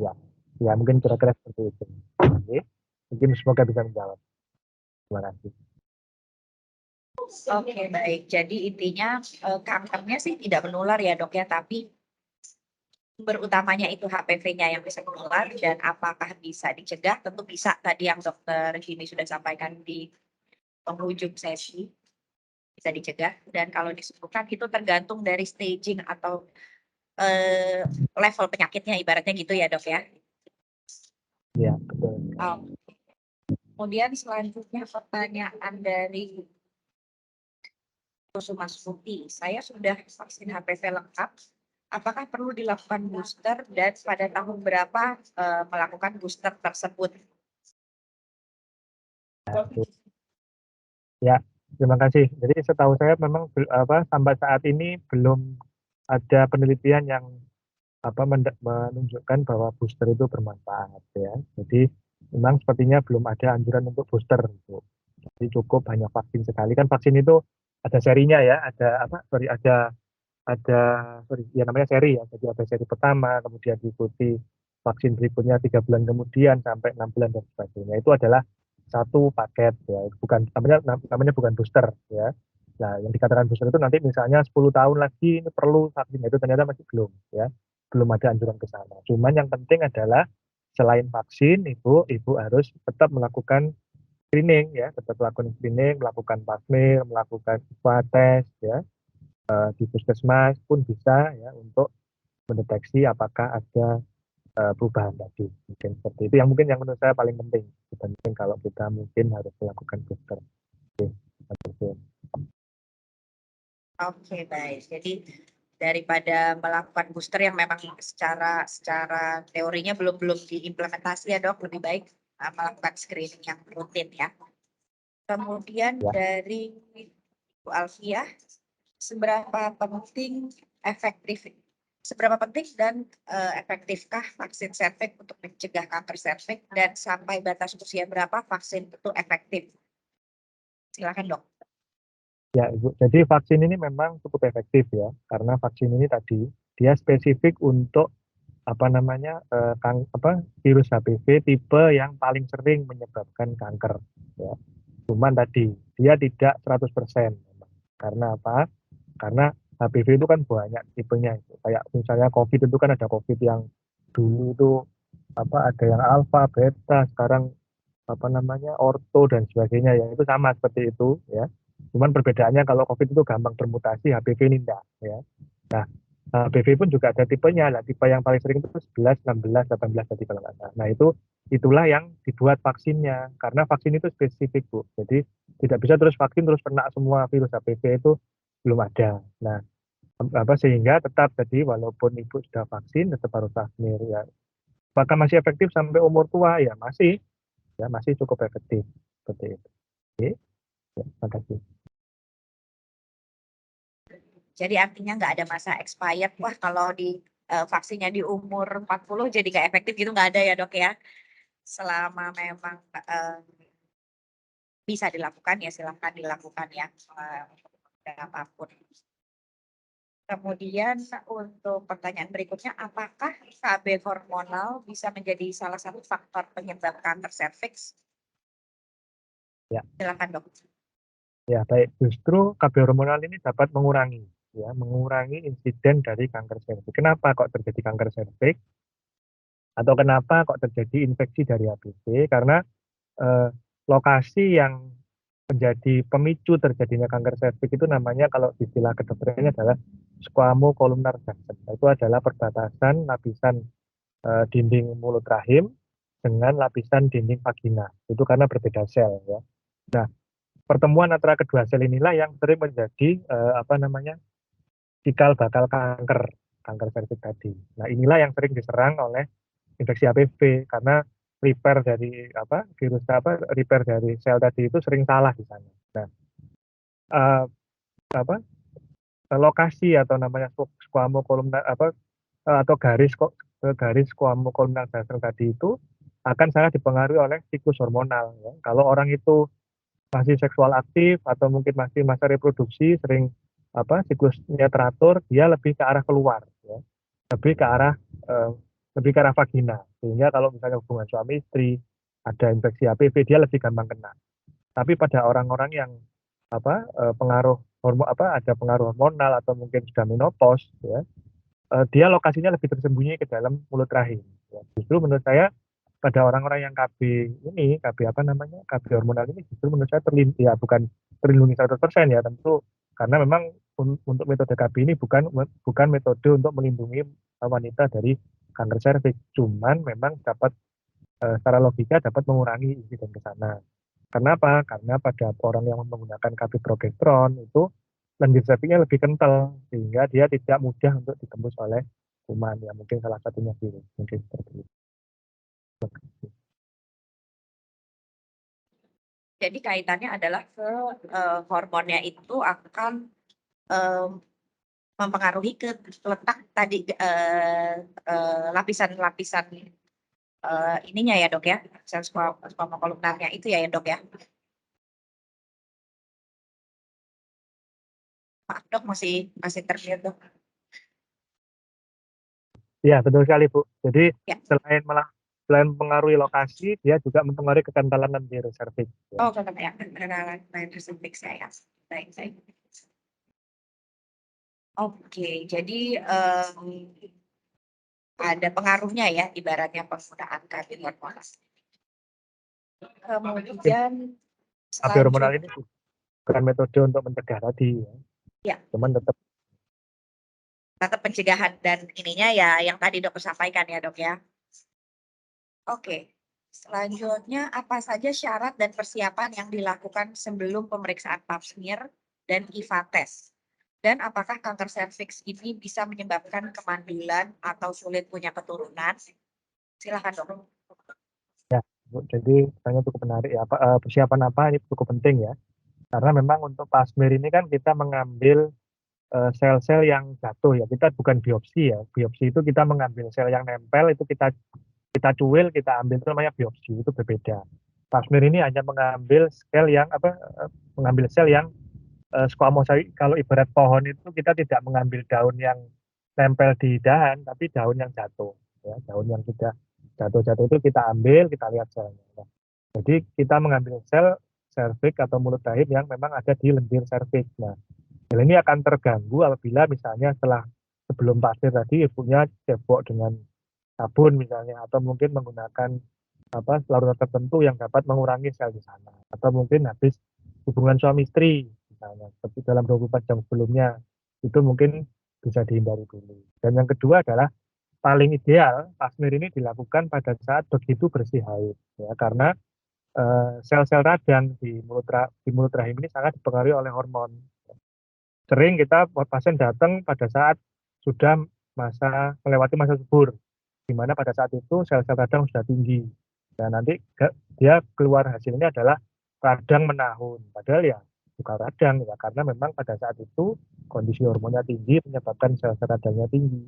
Ya, ya mungkin kira-kira seperti itu. Oke. Mungkin semoga bisa menjawab. Terima kasih. Oke, baik. Jadi intinya kankernya sih tidak menular ya dok ya, tapi sumber utamanya itu HPV-nya yang bisa menular, dan apakah bisa dicegah? Tentu bisa, tadi yang dokter Jimmy sudah sampaikan di penghujung sesi, bisa dicegah. Dan kalau disembuhkan itu tergantung dari staging atau level penyakitnya, ibaratnya gitu ya dok ya. Ya, betul. Kemudian selanjutnya pertanyaan dari Kusuma Suti, saya sudah vaksin HPV lengkap, apakah perlu dilakukan booster dan pada tahun berapa melakukan booster tersebut? Ya, terima kasih. Jadi setahu saya memang sampai saat ini belum ada penelitian yang menunjukkan bahwa booster itu bermanfaat ya. Jadi memang sepertinya belum ada anjuran untuk booster. Jadi cukup hanya vaksin sekali. Kan vaksin itu ada serinya ya, ada sorry, ya namanya seri ya. Jadi ada seri pertama, kemudian diikuti vaksin berikutnya 3 bulan kemudian sampai 6 bulan dan sebagainya. Itu adalah satu paket ya, bukan namanya bukan booster ya. Nah, yang dikatakan booster itu nanti misalnya 10 tahun lagi ini perlu vaksin, itu ternyata masih belum ya. Belum ada anjuran ke sana. Cuman yang penting adalah selain vaksin, ibu harus tetap melakukan screening ya, tetap melakukan screening, melakukan pap smear, melakukan tes ya, di puskesmas pun bisa ya untuk mendeteksi apakah ada perubahan tadi. Mungkin seperti itu yang menurut saya paling penting dibanding kalau kita mungkin harus melakukan booster. Oke, baik. Jadi daripada melakukan booster yang memang secara teorinya belum diimplementasi ya dok, lebih baik melakukan screening yang rutin ya. Kemudian Ya. dari Bu Alfiah, seberapa penting dan efektifkah vaksin serviks untuk mencegah kanker serviks, dan sampai batas usia berapa vaksin itu efektif? Silakan dok. Ya, Ibu. Jadi vaksin ini memang cukup efektif ya, karena vaksin ini tadi dia spesifik untuk virus HPV tipe yang paling sering menyebabkan kanker ya. Cuman tadi dia tidak 100%. Karena apa? Karena HPV itu kan banyak tipenya itu. Kayak misalnya COVID itu kan ada COVID yang dulu itu ada yang alfa, beta, sekarang orto dan sebagainya ya. Itu sama seperti itu ya. Cuman perbedaannya kalau COVID itu gampang bermutasi, HPV ini enggak ya. Nah, HPV pun juga ada tipenya lah. Tipe yang paling sering itu 11, 16, 18 tadi kalau nggak salah. Nah, itulah yang dibuat vaksinnya. Karena vaksin itu spesifik, Bu. Jadi tidak bisa terus vaksin terus kena semua virus HPV, itu belum ada. Nah, sehingga tetap tadi walaupun ibu sudah vaksin tetap harus vaksin ya. Apakah masih efektif sampai umur tua? Ya masih cukup efektif seperti itu. Oke, ya, terima kasih. Jadi artinya nggak ada masa expired. Wah, kalau di vaksinnya di umur 40 jadi nggak efektif gitu, nggak ada ya dok ya. Selama memang bisa dilakukan ya silahkan dilakukan ya, apapun. Kemudian untuk pertanyaan berikutnya, apakah KB hormonal bisa menjadi salah satu faktor penyebab kanker serviks? Ya. Silakan dok. Ya, baik. Justru KB hormonal ini dapat mengurangi insiden dari kanker serviks. Kenapa kok terjadi kanker serviks? Atau kenapa kok terjadi infeksi dari HPV? Karena eh, lokasi yang menjadi pemicu terjadinya kanker serviks itu namanya kalau istilah kedokterannya adalah squamocolumnar junction. Itu adalah perbatasan lapisan dinding mulut rahim dengan lapisan dinding vagina. Itu karena berbeda sel ya. Nah, pertemuan antara kedua sel inilah yang sering menjadi cikal bakal kanker serviks tadi. Nah, inilah yang sering diserang oleh infeksi HPV karena repair dari sel tadi itu sering salah di sana. Nah, eh, apa lokasi atau namanya squamocolumnar atau garis squamocolumnar junction tadi itu akan sangat dipengaruhi oleh siklus hormonal ya. Kalau orang itu masih seksual aktif atau mungkin masih masa reproduksi sering siklusnya teratur, dia lebih ke arah keluar ya. lebih ke arah eh, lebih ke arah vagina, sehingga kalau misalnya hubungan suami istri ada infeksi HPV dia lebih gampang kena. Tapi pada orang-orang yang pengaruh ada pengaruh hormonal atau mungkin sudah menopause ya, dia lokasinya lebih tersembunyi ke dalam mulut rahim ya. Justru menurut saya pada orang-orang yang KB hormonal ini justru menurut saya bukan terlindungi 100% ya tentu, karena memang untuk metode KB ini bukan metode untuk melindungi wanita dari kanker serviks, cuman memang dapat secara logika dapat mengurangi insiden ke sana. Kenapa? Karena pada orang yang menggunakan KB progesteron itu lendir serviksnya lebih kental sehingga dia tidak mudah untuk ditembus oleh kuman ya, mungkin salah satunya virus, mungkin seperti itu. Jadi kaitannya adalah ke hormonnya itu akan mempengaruhi ke letak tadi lapisan-lapisan ininya ya dok ya, sel squamocolumnarnya itu ya dok ya. Maaf dok, masih termute dok. Ya, betul sekali Bu. Jadi Ya. selain mempengaruhi lokasi, dia juga mempengaruhi kekentalan lendir serviks. Ya. Oh, benar ya, kenalan lendir serviks ya. Baik, baik. Oke, jadi ada pengaruhnya ya, ibaratnya penggunaan KB hormonal. Kemudian KB hormonal ini bukan metode untuk mencegah tadi ya. Ya. Cuman tetap pencegahan dan ininya ya yang tadi dokter sampaikan ya dok ya. Oke, selanjutnya apa saja syarat dan persiapan yang dilakukan sebelum pemeriksaan pap smear dan IVA test? Dan apakah kanker serviks ini bisa menyebabkan kemandulan atau sulit punya keturunan? Silakan dok. ya, Bu. Jadi pertanyaan cukup menarik ya. Persiapan apa ini cukup penting ya. Karena memang untuk pap smear ini kan kita mengambil sel-sel yang jatuh ya. Kita bukan biopsi ya. Biopsi itu kita mengambil sel yang nempel itu kita cuil, kita ambil itu namanya biopsi, itu berbeda. Pap smear ini hanya mengambil sel yang squamosal. Kalau ibarat pohon itu kita tidak mengambil daun yang nempel di dahan, tapi daun yang jatuh ya. Daun yang sudah jatuh-jatuh itu kita ambil, kita lihat selnya. Nah, jadi kita mengambil sel serviks atau mulut rahim yang memang ada di lendir serviks. Nah, hal ini akan terganggu apabila misalnya sebelum pap smear tadi ibunya cebok dengan sabun misalnya, atau mungkin menggunakan larutan tertentu yang dapat mengurangi sel di sana, atau mungkin habis hubungan suami istri misalnya seperti dalam 24 jam sebelumnya, itu mungkin bisa dihindari dulu. Dan yang kedua adalah paling ideal pap smear ini dilakukan pada saat begitu bersih haid ya, karena sel-sel radang di mulut rahim ini sangat dipengaruhi oleh hormon. Sering pasien datang pada saat sudah melewati masa subur, di mana pada saat itu sel-sel radang sudah tinggi. Dan nanti dia keluar hasilnya adalah radang menahun. Padahal ya bukan radang ya, karena memang pada saat itu kondisi hormonnya tinggi menyebabkan sel-sel radangnya tinggi.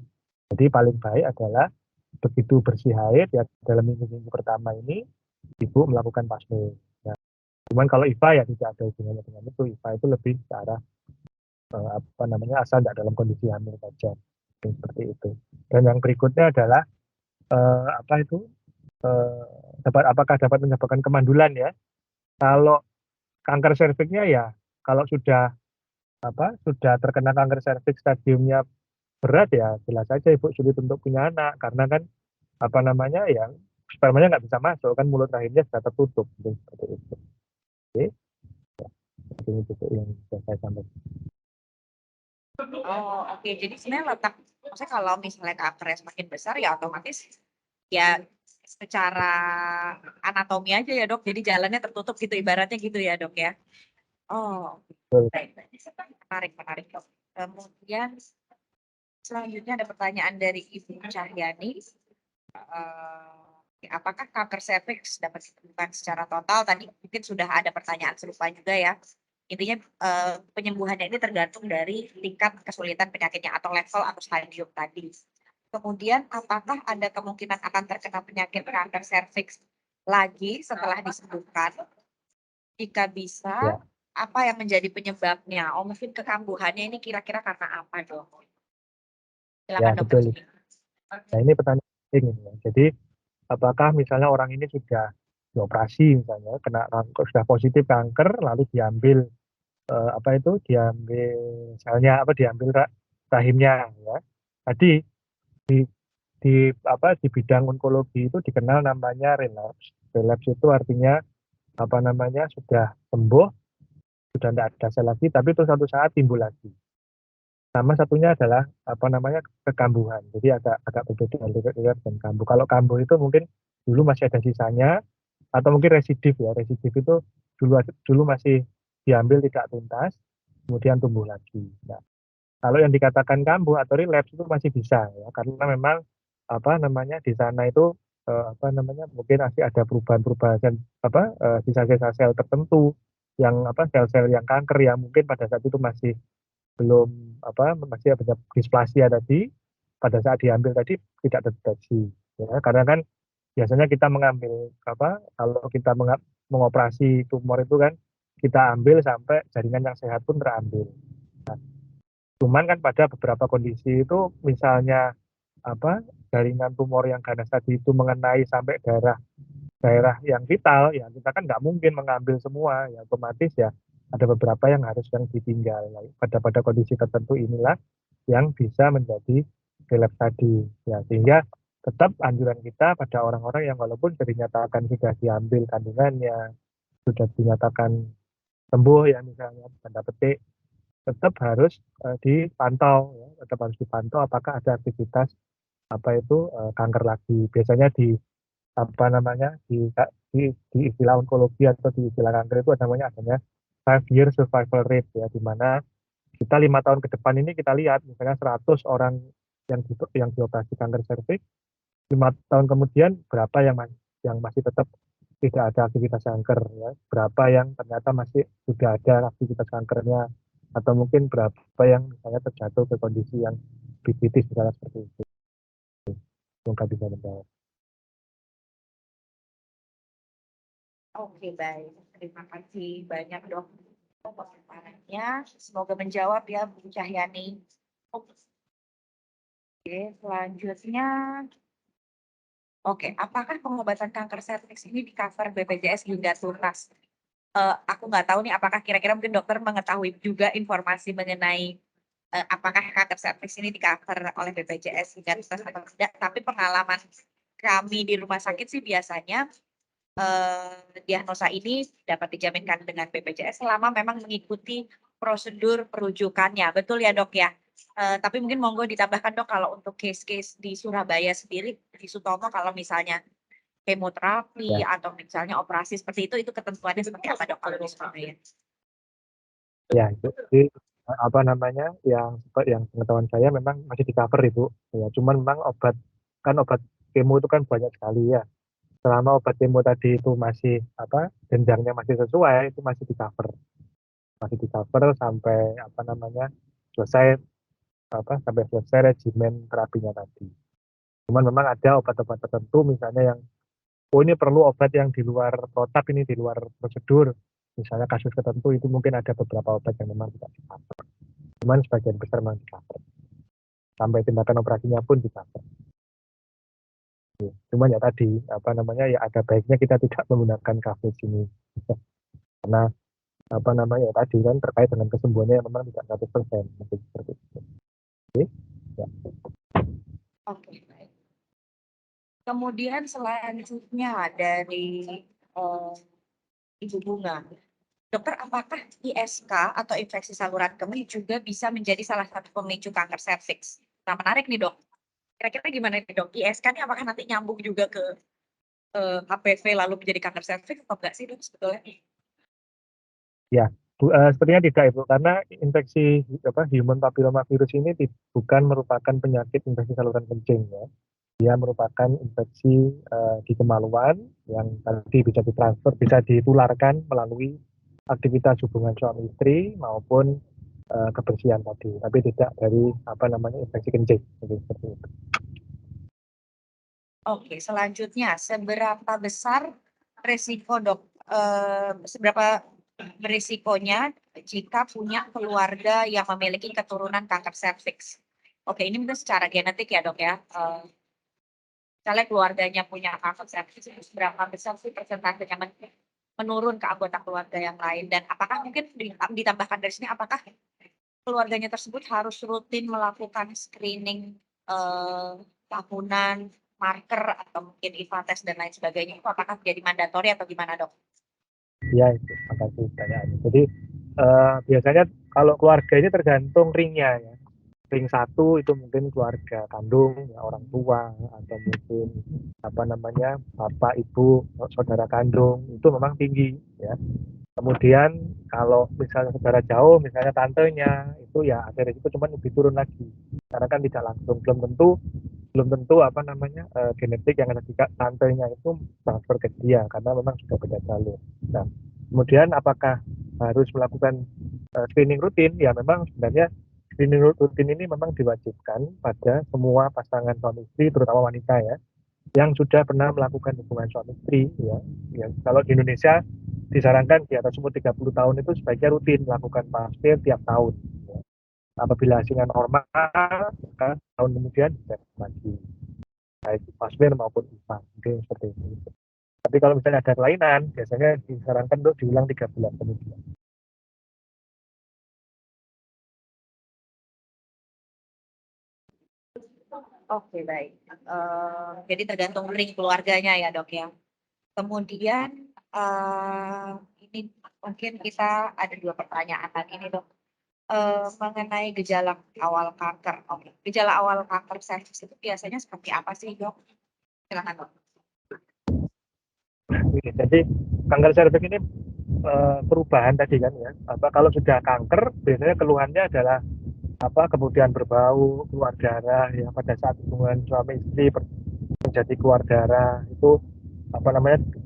Jadi paling baik adalah begitu bersih haid ya, dalam minggu-minggu pertama ini ibu melakukan pap smear. Nah, cuman kalau IVA ya tidak ada hubungannya dengan itu. IVA itu lebih ke arah apa namanya, asal tidak dalam kondisi hamil saja. Seperti itu. Dan yang berikutnya adalah apa itu, apakah dapat menyebabkan kemandulan ya. Kalau kanker serviksnya ya, kalau sudah terkena kanker serviks stadiumnya berat ya, jelas saja ibu sulit untuk punya anak, karena kan apa namanya ya, spermanya nggak bisa masuk kan, mulut rahimnya sudah tertutup, gitu, seperti itu. Oke, ini itu yang bisa saya sampaikan. Oh, oke. Jadi sebenarnya maksudnya kalau misalnya kankernya semakin besar ya otomatis ya secara anatomi aja ya dok. Jadi jalannya tertutup gitu ibaratnya gitu ya dok ya. Oh, baik. Menarik dok. Kemudian selanjutnya ada pertanyaan dari Ibu Cahyani. Apakah kanker serviks dapat ditemukan secara total? Tadi mungkin sudah ada pertanyaan serupa juga ya. Intinya penyembuhannya ini tergantung dari tingkat kesulitan penyakitnya atau level atau stadium tadi. Kemudian apakah ada kemungkinan akan terkena penyakit kanker serviks lagi setelah disembuhkan? Jika bisa, Ya. apa yang menjadi penyebabnya? Oh, mungkin kekambuhannya ini kira-kira karena apa dok? Ya, Silakan dokter betul. Jimmy. Nah, ini pertanyaan penting ini ya. Jadi, apakah misalnya orang ini sudah dioperasi misalnya, sudah positif kanker, lalu diambil diambil selnya, diambil rahimnya ya. Tadi di bidang onkologi itu dikenal namanya relapse. Relapse itu artinya sudah sembuh, sudah tidak ada sel lagi, tapi itu suatu saat timbul lagi. Sama satunya adalah kekambuhan. Jadi agak berbeda relapse dan kambuh. Kalau kambuh itu mungkin dulu masih ada sisanya, atau mungkin residif ya. Residif itu dulu masih diambil tidak tuntas, kemudian tumbuh lagi. Nah, kalau yang dikatakan kambuh atau relapse itu masih bisa ya, karena memang di sana itu mungkin masih ada perubahan-perubahan sisa-sisa sel tertentu yang sel-sel yang kanker yang mungkin pada saat itu masih belum masih ada displasia tadi, pada saat diambil tadi tidak terdeteksi ya, karena kan biasanya kita mengambil kalau kita mengoperasi tumor itu kan kita ambil sampai jaringan yang sehat pun terambil. Cuman kan pada beberapa kondisi itu misalnya jaringan tumor yang ganas tadi itu mengenai sampai daerah yang vital ya, kita kan nggak mungkin mengambil semua ya, otomatis ya ada beberapa yang harus yang ditinggal. Nah, pada kondisi tertentu inilah yang bisa menjadi relapse tadi ya, sehingga tetap anjuran kita pada orang-orang yang walaupun sudah dinyatakan sudah diambil kandungannya, sudah dinyatakan sembuh ya misalnya tanda petik, tetap harus dipantau ya, tetap harus dipantau apakah ada aktivitas kanker lagi. Biasanya di istilah onkologi atau di istilah kanker itu adanya 5-year survival rate ya, di mana kita 5 tahun ke depan ini kita lihat misalnya 100 orang yang dioperasi kanker serviks, 5 tahun kemudian berapa yang masih tetap tidak ada aktivitas kanker ya, berapa yang ternyata masih sudah ada aktivitas kankernya, atau mungkin berapa yang misalnya terjatuh ke kondisi yang kritis misalnya seperti itu. Semoga bisa menjawab. Oke, baik. Terima kasih banyak dok pemaparannya. Semoga menjawab ya Bu Cahyani. Oke, selanjutnya. Oke, apakah pengobatan kanker serviks ini di cover BPJS hingga tuntas? Aku nggak tahu nih apakah kira-kira mungkin dokter mengetahui juga informasi mengenai apakah kanker serviks ini di cover oleh BPJS hingga tuntas atau tidak. Tapi pengalaman kami di rumah sakit sih biasanya diagnosa ini dapat dijaminkan dengan BPJS selama memang mengikuti prosedur perujukannya. Betul ya dok ya? Tapi mungkin monggo ditambahkan dok, kalau untuk case-case di Surabaya sendiri, di Sutomo kalau misalnya kemoterapi Ya. atau misalnya operasi seperti itu ketentuannya seperti apa dok kalau di Surabaya? Ya, itu yang pengetahuan saya memang masih di cover Ibu. Ya, cuman memang obat kemo itu kan banyak sekali ya. Selama obat kemo tadi itu masih jenjangnya masih sesuai, itu masih di cover. Masih di cover sampai selesai sampai selesai regimen terapinya tadi. Cuman memang ada obat-obat tertentu misalnya yang ini perlu obat yang di luar protap, ini di luar prosedur. Misalnya kasus tertentu itu mungkin ada beberapa obat yang memang tidak di cover. Cuman sebagian besar memang di cover. Sampai tindakan operasinya pun di cover. Cuman ya tadi, apa namanya, ya ada baiknya kita tidak menggunakan coverage ini. Karena apa namanya ya tadi kan terkait dengan kesembuhannya yang memang tidak 100%. Mungkin seperti itu. Oke, ya. Oke, baik. Kemudian selanjutnya dari Ibu Bunga, dokter, apakah ISK atau infeksi saluran kemih juga bisa menjadi salah satu pemicu kanker serviks? Nah, menarik nih dok. Kira-kira gimana nih dok? ISK ini apakah nanti nyambung juga ke HPV lalu menjadi kanker serviks atau enggak sih dok sebetulnya? Ya, sepertinya tidak Ibu, karena infeksi human papilloma virus ini bukan merupakan penyakit infeksi saluran kencing ya. Dia merupakan infeksi di kemaluan yang tadi bisa ditransfer, bisa ditularkan melalui aktivitas hubungan suami istri maupun kebersihan tadi, tapi tidak dari apa namanya infeksi kencing seperti itu. Oke, selanjutnya seberapa besar resiko dok? Seberapa berisikonya jika punya keluarga yang memiliki keturunan kanker serviks? Oke, ini mungkin secara genetik ya dok ya. Misalnya keluarganya punya kanker serviks, itu seberapa besar sih persentasenya menurun ke anggota keluarga yang lain? Dan apakah mungkin ditambahkan dari sini, apakah keluarganya tersebut harus rutin melakukan screening tahunan, marker, atau mungkin IVA test dan lain sebagainya, itu apakah menjadi mandatori atau gimana dok? Ya, itu makasih pertanyaannya. Jadi biasanya kalau keluarga ini tergantung ringnya ya. Ring 1 itu mungkin keluarga kandung, ya, orang tua, atau mungkin apa namanya bapak, ibu, saudara kandung, itu memang tinggi ya. Kemudian kalau misalnya saudara jauh, misalnya tantenya, itu ya ada resiko cuman lebih turun lagi. Karena kan tidak langsung, belum tentu apa namanya genetik yang ada di tantenya itu transfer ke dia, karena memang sudah beda jalur. Nah, kemudian apakah harus melakukan screening rutin? Ya memang sebenarnya screening rutin ini memang diwajibkan pada semua pasangan suami istri, terutama wanita ya, yang sudah pernah melakukan hubungan suami istri ya. Kalau di Indonesia disarankan di atas umur 30 tahun itu sebaiknya rutin melakukan pap smear tiap tahun ya. Apabila hasilnya normal, maka tahun kemudian dicek lagi baik pap smear maupun IVA, mungkin seperti itu. Tapi kalau misalnya ada kelainan, biasanya disarankan untuk diulang 3 bulan kemudian. Oke, baik. Jadi tergantung ring keluarganya ya dok ya. Kemudian ini mungkin kita ada 2 pertanyaan lagi nih dok. Mengenai gejala awal kanker. Oke, gejala awal kanker serviks itu biasanya seperti apa sih dok? Silakan dok. Jadi kanker serviks ini perubahan tadi kan ya. Kalau sudah kanker biasanya keluhannya adalah kemudian berbau, keluar darah ya pada saat hubungan suami istri menjadi keluar darah, itu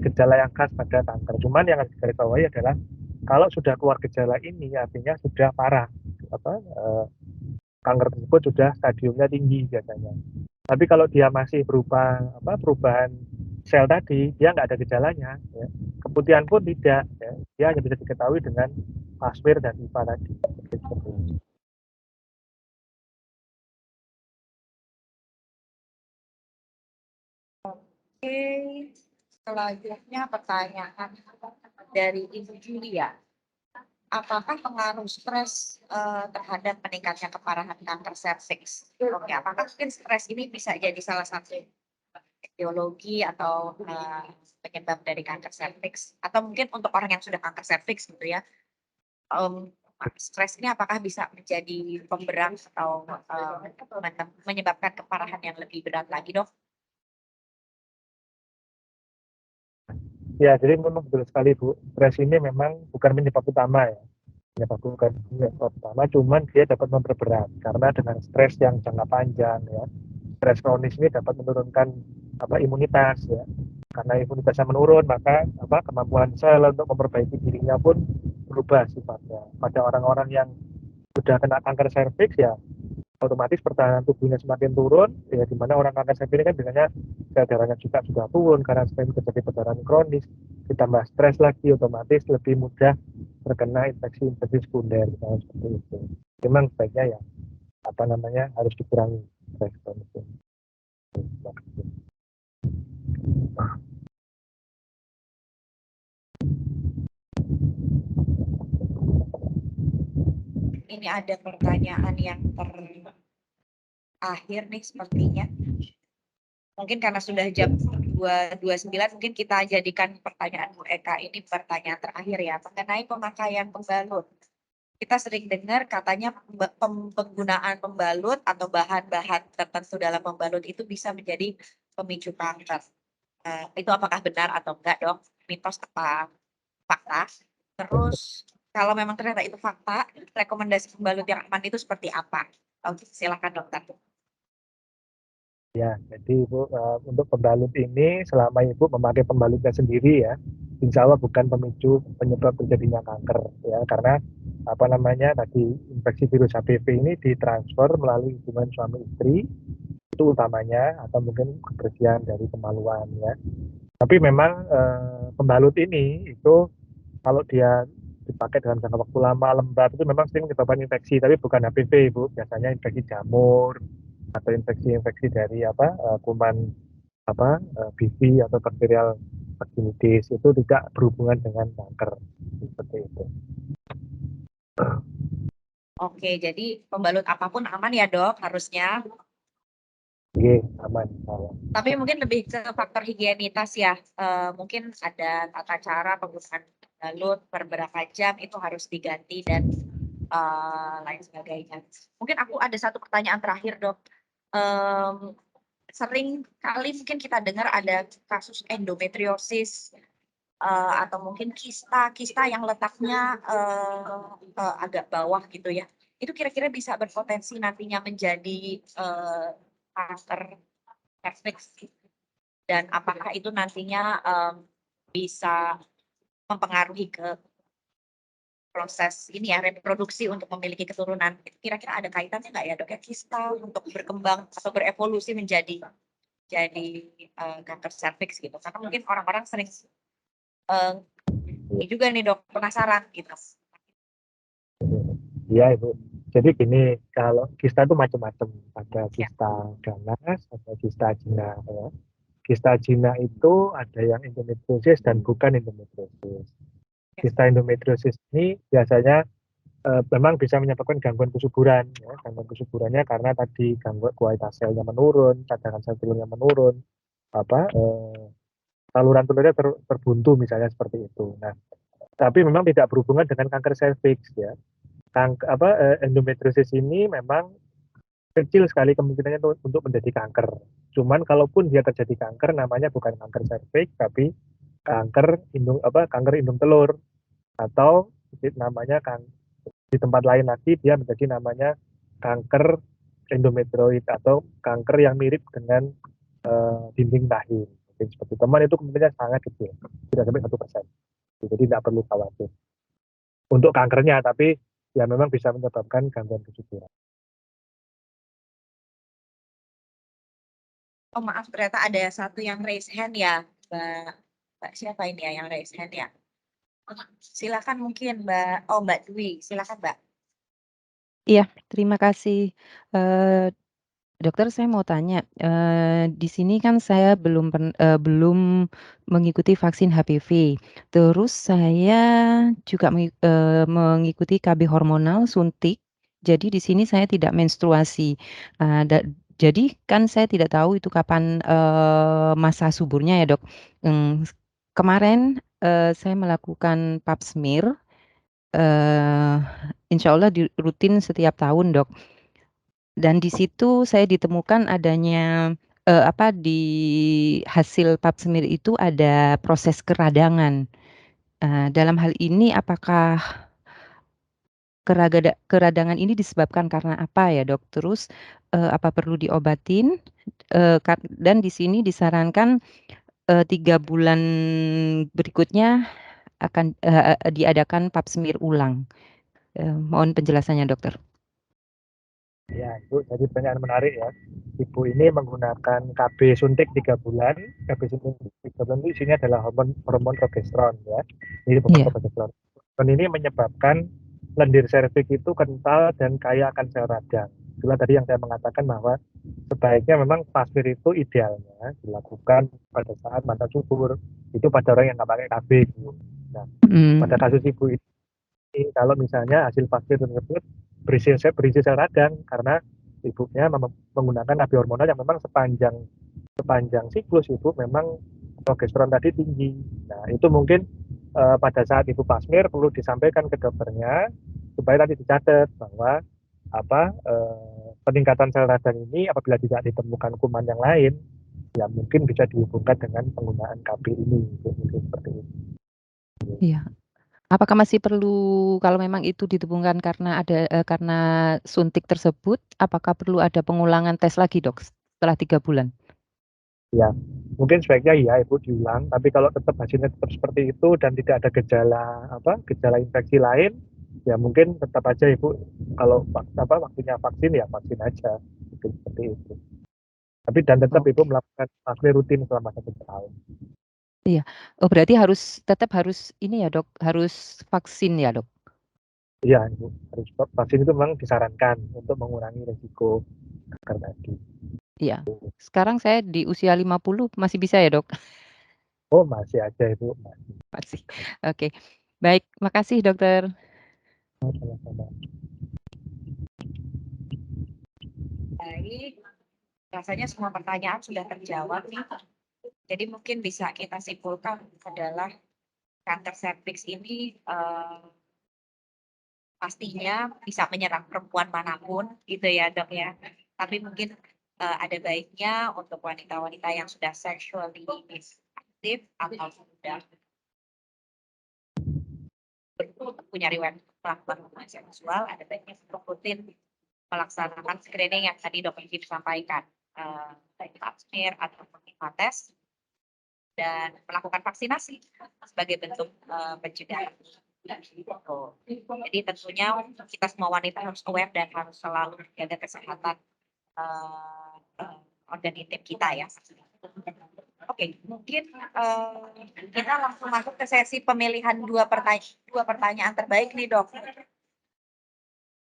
gejala yang khas pada kanker. Cuman yang harus digarisbawahi adalah kalau sudah keluar gejala ini artinya sudah parah, kanker tersebut sudah stadiumnya tinggi biasanya. Tapi kalau dia masih berupa perubahan sel tadi, dia nggak ada gejalanya, ya. Keputihan pun tidak, ya. Dia hanya bisa diketahui dengan pap smear dan IVA tadi. Oke, selanjutnya pertanyaan dari Ibu Julia. Apakah pengaruh stres terhadap meningkatnya keparahan kanker serviks? Oke, apakah mungkin stres ini bisa jadi salah satu etiologi atau penyebab dari kanker serviks? Atau mungkin untuk orang yang sudah kanker serviks gitu ya, stres ini apakah bisa menjadi pemberat atau menyebabkan keparahan yang lebih berat lagi dok? Ya, jadi memang betul sekali Bu, stres ini memang bukan penyebab utama ya. Bukan penyebab utama, cuman dia dapat memperberat karena dengan stres yang jangka panjang ya. Stres kronis ini dapat menurunkan imunitas ya. Karena imunitasnya menurun, maka kemampuan sel untuk memperbaiki dirinya pun berubah sifatnya. Pada orang-orang yang sudah kena kanker serviks ya otomatis pertahanan tubuhnya semakin turun ya, di mana orang kanker serviks ini kan biasanya darahnya juga sudah turun karena sering terjadi perdarahan kronis, ditambah stres lagi, otomatis lebih mudah terkena infeksi sekunder, misalnya seperti itu. Memang sebaiknya ya harus dikurangi respon itu. Ini ada pertanyaan yang terakhir nih sepertinya. Mungkin karena sudah jam 2.29, mungkin kita jadikan pertanyaan Bu Eka ini pertanyaan terakhir ya, mengenai pemakaian pembalut. Kita sering dengar katanya penggunaan pembalut atau bahan-bahan tertentu dalam pembalut itu bisa menjadi pemicu kanker. Itu apakah benar atau enggak, Dok? Mitos apa fakta? Terus kalau memang ternyata itu fakta, rekomendasi pembalut yang aman itu seperti apa? Oke, silakan dokter. Ya, jadi Ibu untuk pembalut ini selama Ibu memakai pembalutnya sendiri ya, insya Allah bukan pemicu penyebab terjadinya kanker ya, karena tadi infeksi virus HPV ini ditransfer melalui hubungan suami istri itu utamanya, atau mungkin kebersihan dari kemaluan ya. Tapi memang pembalut ini itu kalau dia dipakai dalam jangka waktu lama, lembab, itu memang sering menyebabkan infeksi, tapi bukan HPV Ibu, biasanya infeksi jamur atau infeksi dari kuman BV atau bakterial vaginitis, itu tidak berhubungan dengan kanker seperti itu. Oke, jadi pembalut apapun aman ya, Dok, harusnya. Oke, aman. Tapi mungkin lebih ke faktor higienitas ya. Mungkin ada tata cara penggunaan pembalut per berapa jam itu harus diganti dan lain sebagainya. Mungkin aku ada satu pertanyaan terakhir, Dok. Sering kali mungkin kita dengar ada kasus endometriosis atau mungkin kista yang letaknya agak bawah gitu ya. Itu kira-kira bisa berpotensi nantinya menjadi kanker serviks, dan apakah itu nantinya bisa mempengaruhi ke proses ini ya, reproduksi untuk memiliki keturunan. Kira-kira ada kaitannya nggak ya, Dok, ya, kista untuk berkembang atau berevolusi menjadi kanker serviks gitu? Karena mungkin orang-orang sering ini juga nih, Dok, penasaran gitu. Iya Ibu. Jadi gini, kalau kista itu macam-macam. Ada kista ganas, ada kista jinak ya. Kista jinak itu ada yang endometriosis dan bukan endometriosis. Kista endometriosis ini biasanya memang bisa menyebabkan gangguan kesuburan ya. Gangguan kesuburannya karena tadi gangguan kualitas selnya menurun, cadangan sel telurnya menurun, saluran telurnya terbuntu misalnya seperti itu. Nah, tapi memang tidak berhubungan dengan kanker serviks ya. Endometriosis ini memang kecil sekali kemungkinannya untuk menjadi kanker. Cuman kalaupun dia terjadi kanker, namanya bukan kanker serviks, tapi kanker indung telur, atau namanya di tempat lain lagi dia menjadi namanya kanker endometrioid atau kanker yang mirip dengan dinding rahim. Mungkin seperti teman itu kemungkinannya sangat kecil, tidak sampai 1%. Jadi tidak perlu khawatir untuk kankernya, tapi ya memang bisa menyebabkan gangguan kesuburan. Oh maaf, ternyata ada satu yang raise hand ya, Mbak siapa ini ya yang raise hand ya? Silakan mungkin Mbak Dwi, silakan Mbak. Iya, terima kasih. Dokter, saya mau tanya, di sini kan saya belum mengikuti vaksin HPV. Terus saya juga mengikuti KB hormonal suntik, jadi di sini saya tidak menstruasi. Jadi kan saya tidak tahu itu kapan masa suburnya ya, Dok. Kemarin saya melakukan pap smear, insya Allah rutin setiap tahun, Dok. Dan di situ saya ditemukan adanya di hasil pap smear itu ada proses keradangan. Dalam hal ini apakah keradangan ini disebabkan karena apa ya, Dok? Terus apa perlu diobatin? Dan di sini disarankan 3 bulan berikutnya akan diadakan pap smear ulang. Mohon penjelasannya, Dokter. Ya, Ibu, jadi pertanyaan menarik ya. Ibu ini menggunakan KB suntik 3 bulan. KB suntik 3 bulan itu isinya adalah hormon progesteron ya. Ini hormon progesteron. Dan ini menyebabkan lendir serviks itu kental dan kaya akan sel radang. Itulah tadi yang saya mengatakan bahwa sebaiknya memang pasmir itu idealnya dilakukan pada saat masa subur, itu pada orang yang nggak pakai KB. Nah, pada kasus ibu ini, kalau misalnya hasil pasmir tersebut berisi sel radang karena ibunya menggunakan AB hormonal yang memang sepanjang siklus itu memang progesteron tadi tinggi. Nah, itu mungkin pada saat ibu pasmir perlu disampaikan ke dokternya supaya nanti dicatat bahwa peningkatan sel radang ini apabila tidak ditemukan kuman yang lain, ya mungkin bisa dihubungkan dengan penggunaan KB ini, mungkin seperti itu. Iya. Apakah masih perlu kalau memang itu ditemukan karena suntik tersebut, apakah perlu ada pengulangan tes lagi, Dok, setelah 3 bulan? Ya, mungkin sebaiknya ya ibu diulang, tapi kalau tetap hasilnya tetap seperti itu dan tidak ada gejala infeksi lain, ya mungkin tetap aja ibu kalau waktunya vaksin ya vaksin aja, mungkin seperti itu. Tapi dan tetap ibu Oke. melakukan vaksin rutin selama 1 tahun. Iya. Oh, berarti tetap harus ini ya, Dok, harus vaksin ya, Dok? Iya ibu, harus vaksin itu memang disarankan untuk mengurangi risiko kanker tadi. Iya. Sekarang saya di usia 50 masih bisa ya, Dok? Oh masih aja ibu, masih. Masih. Oke. Baik, makasih dokter. Sama-sama. Baik, rasanya semua pertanyaan sudah terjawab nih. Jadi mungkin bisa kita simpulkan adalah kanker serviks ini pastinya bisa menyerang perempuan manapun gitu ya dok ya. Tapi mungkin ada baiknya untuk wanita-wanita yang sudah sexually aktif atau sudah punya riwayat melakukan hubungan seksual, ada baiknya untuk rutin melaksanakan screening yang tadi dok Vivi sampaikan, baik pap smear ataupun tes dan melakukan vaksinasi sebagai bentuk pencegahan. Jadi tentunya kita semua wanita harus aware dan harus selalu menjaga kesehatan organ intim kita ya. Oke, mungkin kita langsung masuk ke sesi pemilihan dua pertanyaan terbaik nih dok.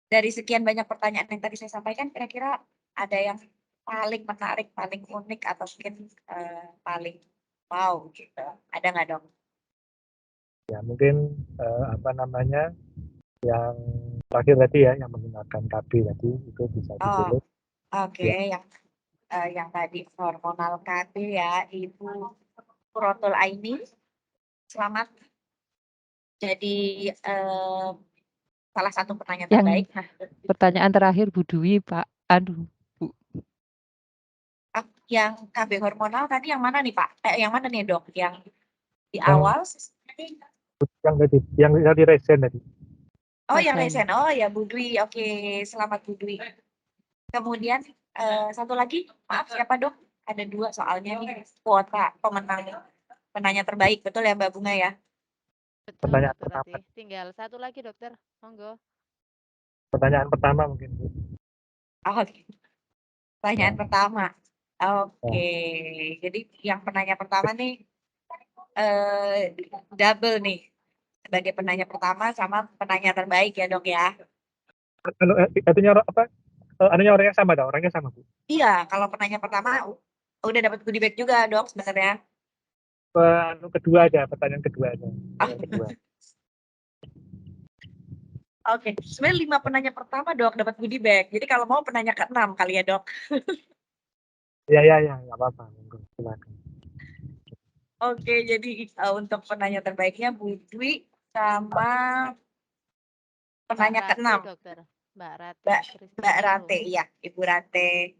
Dari sekian banyak pertanyaan yang tadi saya sampaikan, kira-kira ada yang paling menarik, paling unik atau mungkin paling wow gitu. Ada nggak dok? Ya mungkin yang terakhir tadi ya yang menggunakan KB tadi itu bisa dipilih. Oke, yang tadi hormonal KB ya, Ibu Rotul Aini. Selamat jadi salah satu pertanyaan terbaik. Yang pertanyaan terakhir Bu Dwi, Pak. Aduh, Bu. Yang KB hormonal tadi yang mana nih Pak? Yang mana nih dok? Yang di awal? Yang tadi resen tadi. Oh yang resen. Oh ya Bu Dwi. Oke, selamat Bu Dwi. Kemudian satu lagi, maaf siapa dok? Ada 2 soalnya nih kuota penanya terbaik, betul ya Mbak Bunga ya? Betul, Pertanyaan Dokter pertama. Ratih. Tinggal satu lagi, Dokter. Monggo. Pertanyaan pertama mungkin Bu. Oke. Pertanyaan pertama. Oke. Ya. Jadi yang penanya pertama nih double nih. Sebagai penanya pertama sama penanya terbaik ya, Dok ya. Anunya orangnya sama dah, orangnya sama Bu. Iya, kalau penanya pertama udah dapat goodie bag juga, Dok, sebenarnya. Kedua aja, pertanyaan kedua aja. Kedua. Oke, sebenarnya 5 penanya pertama, Dok, dapat goodie bag. Jadi kalau mau penanya ke-6 kali ya, Dok. Ya, nggak apa-apa. Silakan. Oke, jadi untuk penanya terbaiknya Bu Dwi sama penanya ke-6. Dokter. Mbak Rati. Mbak Rate, ya, Ibu Rate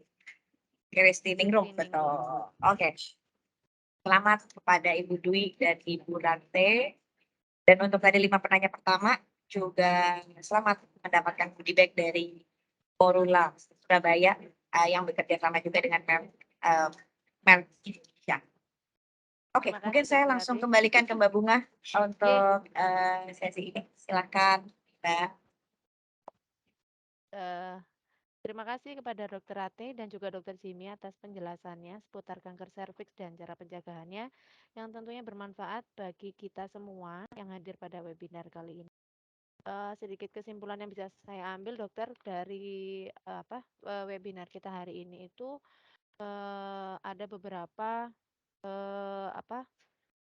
Kristiningrum, betul. Oke. Selamat kepada Ibu Dwi dan Ibu Rante. Dan untuk tadi 5 penanya pertama juga selamat mendapatkan goodie bag dari Porula Surabaya yang bekerja sama juga dengan Merck Indonesia. Oke, mungkin saya langsung kembalikan ke Mbak Bunga untuk sesi ini. Silakan, Mbak. Terima kasih kepada Dr. Rate dan juga Dr. Jimmy atas penjelasannya seputar kanker serviks dan cara penjagaannya yang tentunya bermanfaat bagi kita semua yang hadir pada webinar kali ini. sedikit kesimpulan yang bisa saya ambil dokter dari webinar kita hari ini itu ada beberapa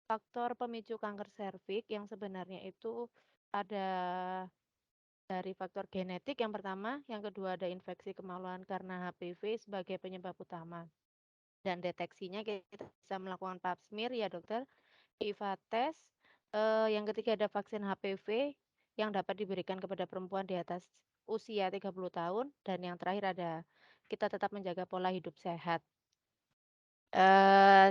faktor pemicu kanker serviks yang sebenarnya itu ada dari faktor genetik yang pertama, yang kedua ada infeksi kemaluan karena HPV sebagai penyebab utama. Dan deteksinya kita bisa melakukan pap smear ya dokter, IVA test, yang ketiga ada vaksin HPV yang dapat diberikan kepada perempuan di atas usia 30 tahun, dan yang terakhir ada kita tetap menjaga pola hidup sehat.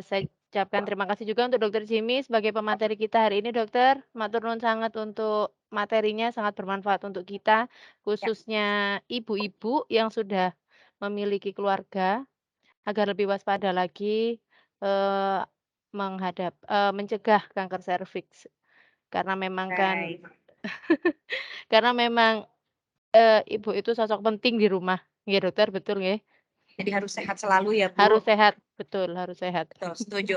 Saya ucapkan terima kasih juga untuk Dokter Jimmy sebagai pemateri kita hari ini dokter. Matur nuwun sangat untuk materinya, sangat bermanfaat untuk kita, khususnya ibu-ibu yang sudah memiliki keluarga, agar lebih waspada lagi, mencegah kanker serviks. Karena memang kan Baik. karena memang, ibu itu sosok penting di rumah. Nggih dokter, betul nggih? Jadi harus sehat selalu ya, Bu? Harus sehat, betul, harus sehat. Betul, setuju.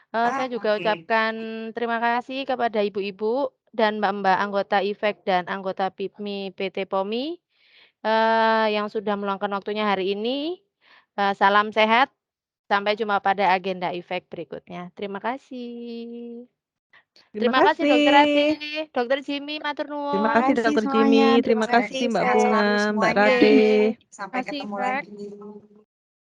Saya juga ucapkan terima kasih kepada ibu-ibu dan mbak-mbak anggota IFEK dan anggota PIPMI PT POMI, yang sudah meluangkan waktunya hari ini. Salam sehat, sampai jumpa pada agenda IFEK berikutnya. Terima kasih. Terima Terima kasih Dokter Rati, kasih. Dokter Jimmy, matur Terima nuwun. kasih Makasih Dokter semuanya, Jimmy, terima terima kasih kasih, Mbak sehat Bunga, selalu Mbak semuanya. Rade. Sampai Kasih, ketemu Ifek. lagi.